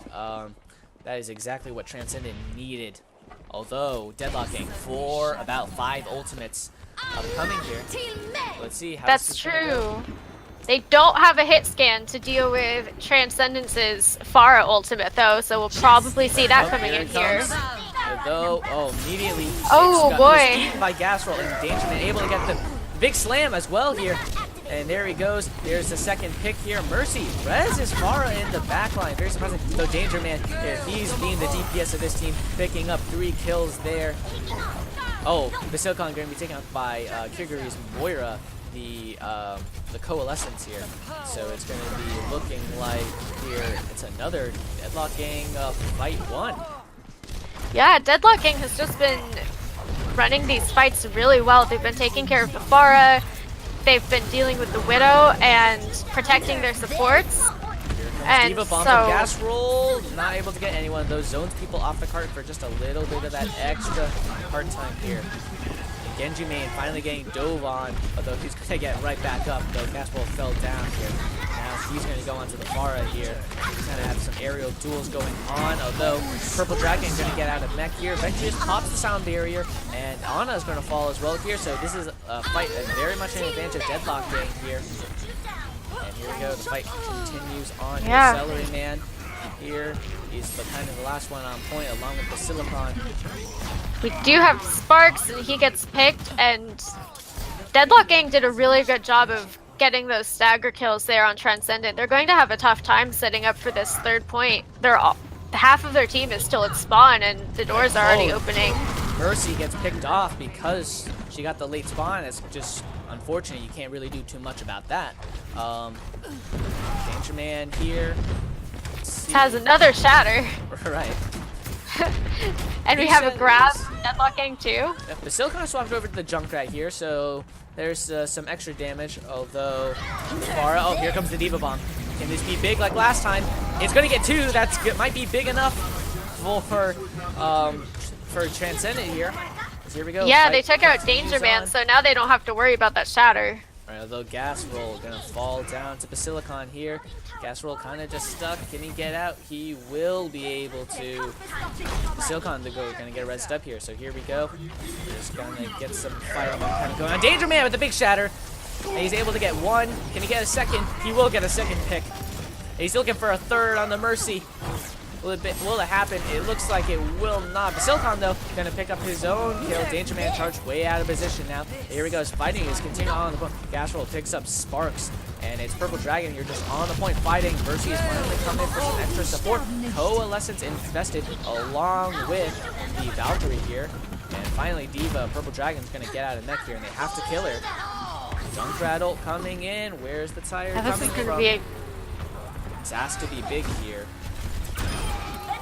That is exactly what Transcendent needed. Although, Deadlocking for about 5 ultimates upcoming here. Let's see how that's true. They don't have a hit scan to deal with Transcendence's Pharah ultimate though, so we'll probably see that coming in here. Although, immediately boy, by Kestrel and Dangerman able to get the big slam as well here. And there he goes. There's the second pick here. Mercy res is Pharah in the backline. Very surprising. So Danger Man, he's being the DPS of this team, picking up 3 kills there. Oh, Basilicon going to be taken out by Kiguri's Moira, the Coalescence here. So it's going to be looking like here it's another Deadlock Gang fight 1. Yeah, Deadlock Gang has just been running these fights really well. They've been taking care of the Pharah. They've been dealing with the Widow and protecting their supports. And D.Va bomb from Kestrel, not able to get any one of those zones people off the cart for just a little bit of that extra hard time here. And Genji main finally getting dove on, although he's going to get right back up, though Kestrel fell down here. Now he's going to go onto the Pharah here. He's going to have some aerial duels going on, although Purple Dragon is going to get out of mech here. Eventually just pops the sound barrier, and Ana is going to fall as well here, so this is a fight very much an advantage of Deadlock Gang here. And here we go, the fight continues on. Yeah. Celery Man here is the kind of the last one on point, along with the Silicon. We do have Sparks, and he gets picked, and Deadlock Gang did a really good job of getting those stagger kills there on Transcendent. They're going to have a tough time setting up for this 3rd point. Half of their team is still at spawn, and the doors are already opening. Mercy gets picked off because she got the late spawn. It's just unfortunate. You can't really do too much about that. Danger Man here has another shatter. Right. And we have a grab. Deadlock Gang too. Yep, the Silicon swapped over to the Junkrat here, so there's some extra damage. Although Pharah, oh, here comes the D.Va bomb. Can this be big like last time? It's gonna get 2. Might be big enough for Transcendent here. So here we go. Yeah, they took out Danger Man, so now they don't have to worry about that shatter. Right, although Gas Roll gonna fall down to Basilicon here. Gas Roll kind of just stuck. Can he get out? He will be able to. Basilicon gonna get rezzed up here. So here we go. We're just gonna get some fighting kind of going on. Danger Man with the big shatter. And he's able to get 1. Can he get a second? He will get a second pick. And he's looking for a 3rd on the Mercy. Will it happen? It looks like it will not. Basilicon, though, going to pick up his own kill. Danger Man charged way out of position now. Here he goes. Fighting is continuing on the point. Kestrel picks up Sparks. And it's Purple Dragon here just on the point fighting. Mercy is finally coming for some extra support. Coalescence invested along with the Valkyrie here. And finally, D.Va, Purple Dragon's going to get out of mech here. And they have to kill her. Junkrat ult coming in. Where's the tire coming from? This has to be big here.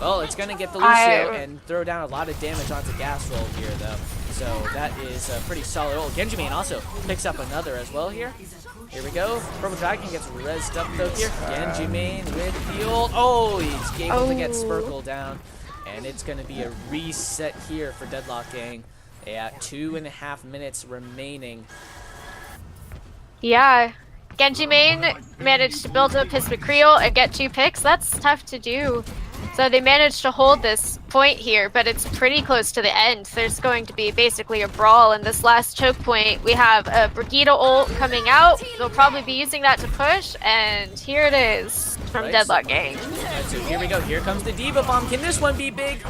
Well, it's going to get the Lucio and throw down a lot of damage onto Kestrel here, though. So that is a pretty solid ult. Genji Main also picks up another as well here. Here we go. Purple Dragon gets rezzed up, though, here. Genji Main with the ult. Oh, he's able to get Sparkle down. And it's going to be a reset here for Deadlock Gang. Yeah, 2.5 minutes remaining. Yeah. Genji Main managed to build up his McCreel and get 2 picks. That's tough to do. So they managed to hold this point here, but it's pretty close to the end. There's going to be basically a brawl in this last choke point. We have a Brigitte ult coming out. They'll probably be using that to push, and here it is from Deadlock Gang. So here we go. Here comes the Diva Bomb. Can this one be big?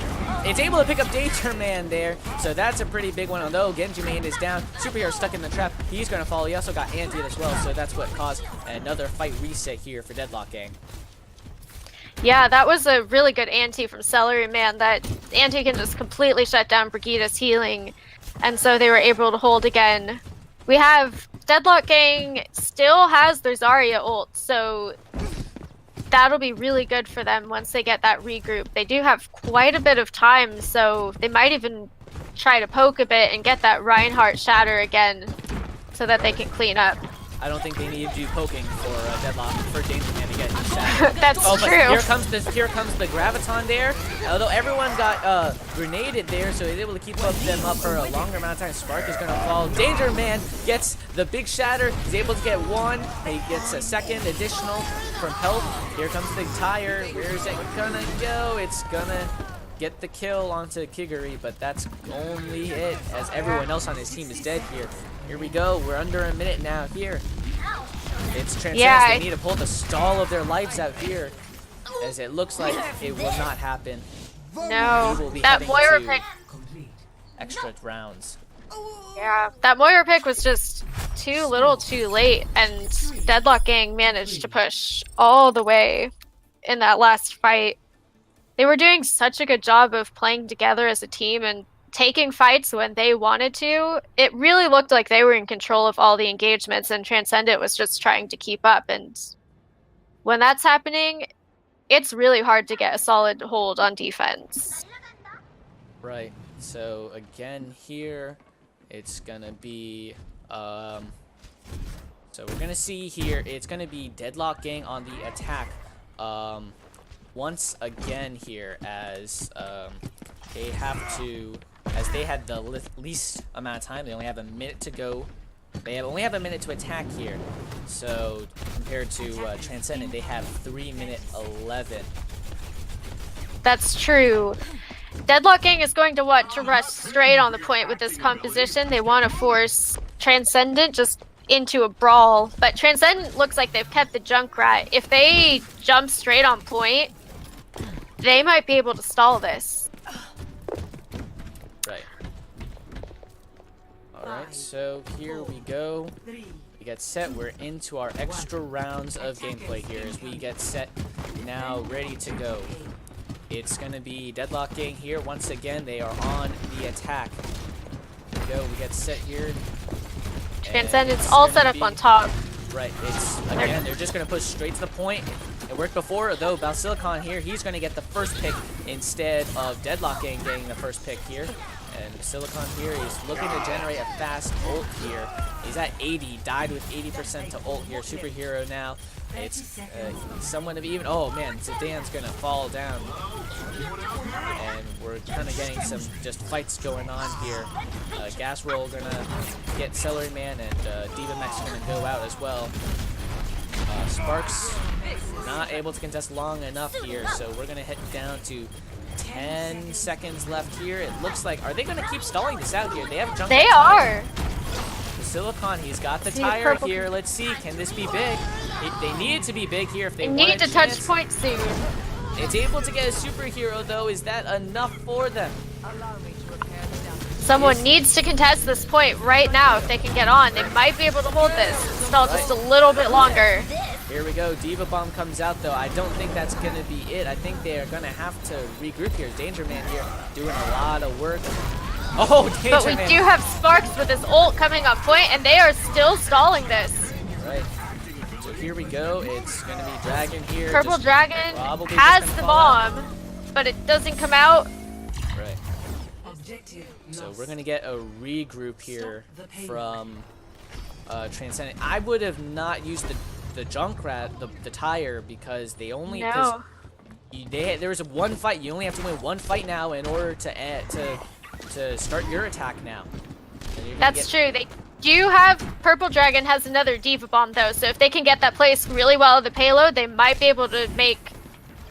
It's able to pick up Danger Man there, so that's a pretty big one. Although Genji Man is down, Superhero stuck in the trap. He's going to fall. He also got anti as well, so that's what caused another fight reset here for Deadlock Gang. Yeah, that was a really good anti from Celery Man. That anti can just completely shut down Brigitte's healing, and so they were able to hold again. We have Deadlock Gang still has their Zarya ult, so that'll be really good for them once they get that regroup. They do have quite a bit of time, so they might even try to poke a bit and get that Reinhardt shatter again so that they can clean up. I don't think they need to do poking for Deadlock for Danger Man to get shattered. That's true. Here comes the Graviton there. Although everyone got grenaded there, so he's able to keep them up for a longer amount of time. Spark is going to fall. Danger Man gets the big shatter. He's able to get one. He gets a second additional from health. Here comes the tire. Where is it gonna go? It's gonna get the kill onto Kiguri, but that's only it, as everyone else on his team is dead here. Here we go. We're under a minute now here. It's Transcendent. Yeah, they need to pull the stall of their lives out here, as it looks like it will not happen. No, We will be that heading Moira to pick. extra rounds. Yeah, that Moira pick was just too little too late, and Deadlock Gang managed to push all the way in that last fight. They were doing such a good job of playing together as a team and taking fights when they wanted to. It really looked like they were in control of all the engagements, and Transcendent was just trying to keep up. And when that's happening, it's really hard to get a solid hold on defense. Right. So again here, it's gonna be so we're gonna see here. It's gonna be Deadlock Gang on the attack. Once again here, as they have to, as they had the least amount of time. They only have a minute to go. They only have a minute to attack here. So compared to Transcendent, they have 3-minute 11. That's true. Deadlock Gang is going to want to rush straight on the point with this composition. They want to force Transcendent just into a brawl, but Transcendent looks like they've kept the Junkrat. If they jump straight on point, they might be able to stall this. Right. Alright, so here we go. We get set. We're into our extra rounds of gameplay here as we get set now, ready to go. It's going to be Deadlock Gang here. Once again, they are on the attack. Here we go. We get set here. Transcendent's all set up on top. Right. It's, again, they're just going to push straight to the point. It worked before, though. Balsilicon here, he's going to get the first pick instead of Deadlock Gang getting the first pick here. And Silicon here, he's looking to generate a fast ult here. He's at 80, died with 80% to ult here. Superhero now. It's someone to be even. Oh man, Zidane's gonna fall down, and we're kind of getting some just fights going on here. Gas Roll gonna get Celery Man, and Diva Max gonna go out as well. Sparks not able to contest long enough here, so we're gonna head down to 10 seconds left here. It looks like, are they gonna keep stalling this out here? They have junk. They are. The Silicon, he's got the tire here. Let's see, can this be big? They need it to be big here if they want need to touch point soon. It's able to get a superhero though. Is that enough for them? Someone needs to contest this point right now if they can get on. They might be able to hold this. Stall just a little bit longer. Here we go. Diva Bomb comes out though. I don't think that's going to be it. I think they are going to have to regroup here. Danger Man here doing a lot of work. Oh, Danger But we Man. do have Sparks with his ult coming on point, and they are still stalling this. Right. So here we go. It's going to be Dragon here. Purple Dragon has the bomb, but it doesn't come out. Right. So we're going to get a regroup here from Transcendent. I would have not used the Junkrat, the tire, because they only... No. There was one fight. You only have to win one fight now in order to start your attack now. That's true. They do have Purple Dragon has another Diva Bomb though, so if they can get that placed really well at the payload, they might be able to make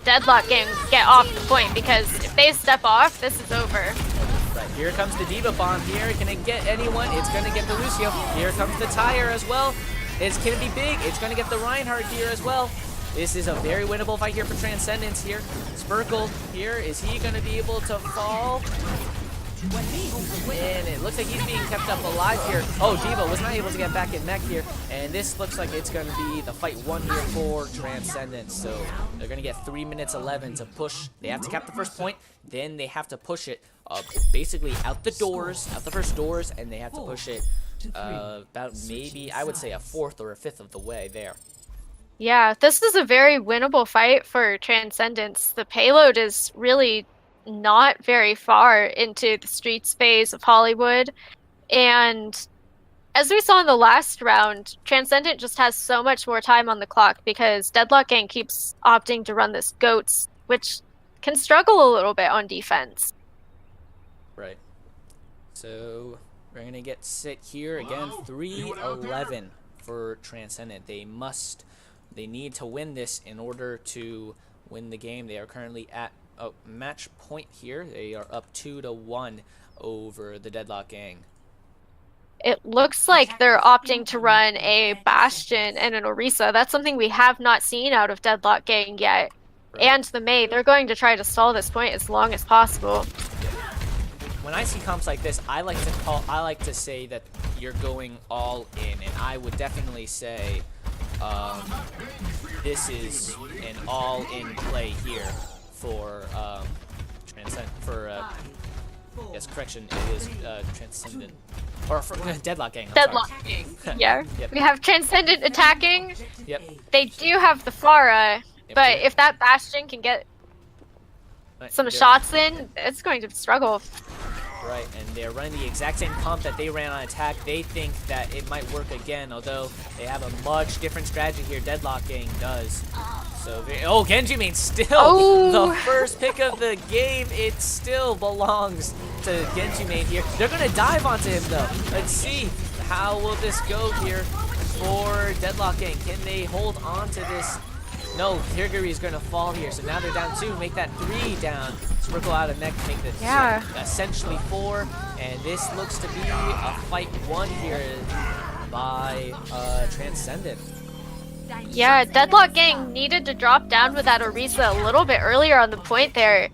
Deadlock Gang get off the point, because if they step off, this is over. Right, here comes the Diva Bomb here. Can it get anyone? It's going to get the Lucio. Here comes the Tire as well. It's going to be big. It's going to get the Reinhardt here as well. This is a very winnable fight here for Transcendence here. Spurkle here. Is he going to be able to fall? And it looks like he's being kept up alive here. Oh, Diva was not able to get back in mech here. And this looks like it's going to be the fight 1 here for Transcendence. So they're going to get 3 minutes 11 to push. They have to cap the first point. Then they have to push it basically out the first doors. And they have to push it about maybe, I would say, a 4th or a 5th of the way there. Yeah, this is a very winnable fight for Transcendence. The payload is really not very far into the street space of Hollywood. And as we saw in the last round, Transcendent just has so much more time on the clock because Deadlock Gang keeps opting to run this GOATS, which can struggle a little bit on defense. Right. So we're going to get sit here again, 3-11 for Transcendent. They need to win this in order to win the game. They are currently at match point here. They are up 2-1 over the Deadlock Gang. It looks like they're opting to run a Bastion and an Orisa. That's something we have not seen out of Deadlock Gang yet. Right. And the Mei, they're going to try to stall this point as long as possible. When I see comps like this, I like to say that you're going all in, and I would definitely say this is an all-in play here for yes, correction, it is Transcendent, or for Deadlock Gang. Deadlock Gang. Yeah. Yep. We have Transcendent attacking. Yep. They do have the Pharah, but if that Bastion can get some shots in, it's going to struggle. Right, and they're running the exact same pump that they ran on attack. They think that it might work again, although they have a much different strategy here. Deadlock Gang does. So, Genji Main still the first pick of the game. It still belongs to Genji Main here. They're going to dive onto him, though. Let's see, how will this go here for Deadlock Gang? Can they hold on to this? No, Kirigiri is going to fall here, so now they're down 2. Make that 3 down. Sprinkle out a mech to make this essentially 4. And this looks to be a fight 1 here by Transcendent. Yeah, Deadlock Gang needed to drop down with that Orisa a little bit earlier on the point there.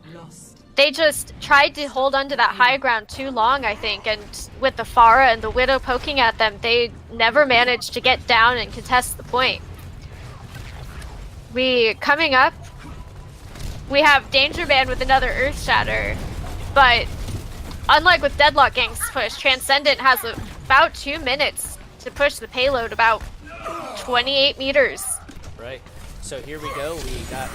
They just tried to hold onto that high ground too long, I think, and with the Pharah and the Widow poking at them, they never managed to get down and contest the point. Coming up, we have Danger Man with another Earth Shatter, but unlike with Deadlock Gang's push, Transcendent has about 2 minutes to push the payload about 28 meters. Right, so here we go. We got,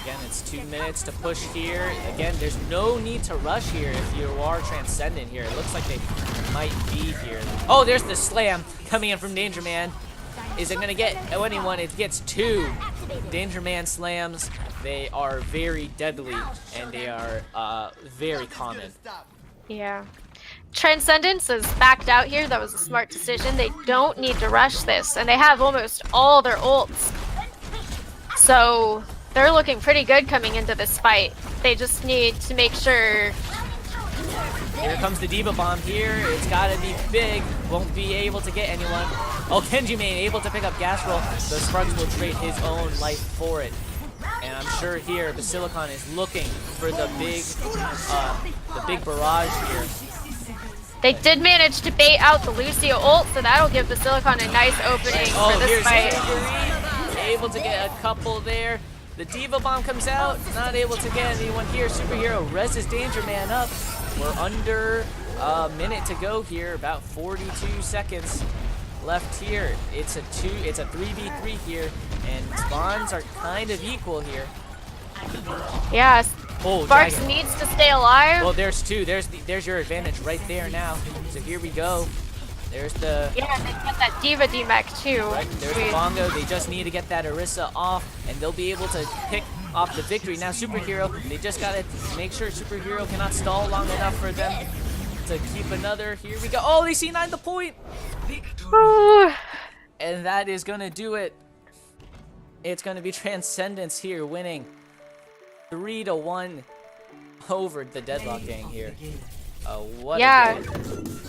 again, it's 2 minutes to push here. Again, there's no need to rush here if you are Transcendent here. It looks like they might be here. Oh, there's the slam coming in from Danger Man. Is it going to get anyone? It gets 2 Danger Man slams. They are very deadly, and they are very common. Yeah. Transcendence is backed out here. That was a smart decision. They don't need to rush this, and they have almost all their ults. So they're looking pretty good coming into this fight. They just need to make sure. Here comes the Diva Bomb here. It's got to be big. Won't be able to get anyone. Oh, Genji Main able to pick up gas roll. The Sparks will trade his own life for it. And I'm sure here Basilicon is looking for the big barrage here. They did manage to bait out the Lucio ult, so that'll give Basilicon a nice opening for this fight. Able to get a couple there. The Diva Bomb comes out, not able to get anyone here. Superhero reses Danger Man up. We're under a minute to go here, about 42 seconds left here. It's a 3v3 here, and spawns are kind of equal here. Yeah, Sparks Dragon needs to stay alive. Well, there's 2. There's your advantage right there now. So here we go. There's the... Yeah, they got that Diva D-Mech too. Right, there's the Bongo. They just need to get that Orisa off, and they'll be able to pick off the victory. Now Superhero, they just got to make sure Superhero cannot stall long enough for them to keep another. Here we go. Oh, they C9 the point! And that is going to do it. It's going to be Transcendence here winning 3-1 over the Deadlock gang here. What Yeah. a game.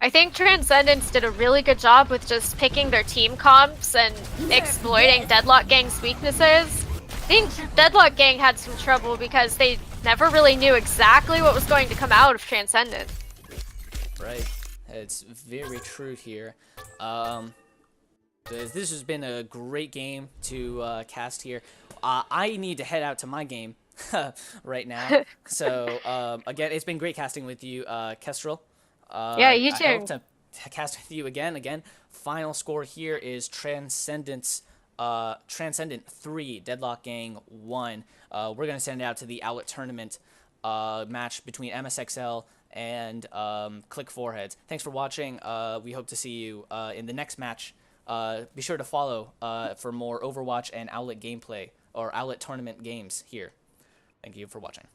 I think Transcendence did a really good job with just picking their team comps and exploiting Deadlock Gang's weaknesses. I think Deadlock Gang had some trouble because they never really knew exactly what was going to come out of Transcendent. Right. It's very true here. This has been a great game to cast here. I need to head out to my game right now. So, again, it's been great casting with you, Kestrel. Yeah, you I too. hope to cast with you again. Again, final score here is Transcendent 3, Deadlock Gang 1. We're going to send it out to the Owlet tournament match between MSXL and Click Foreheads. Thanks for watching. We hope to see you in the next match. Be sure to follow for more Overwatch and Owlet gameplay or Owlet tournament games here. Thank you for watching.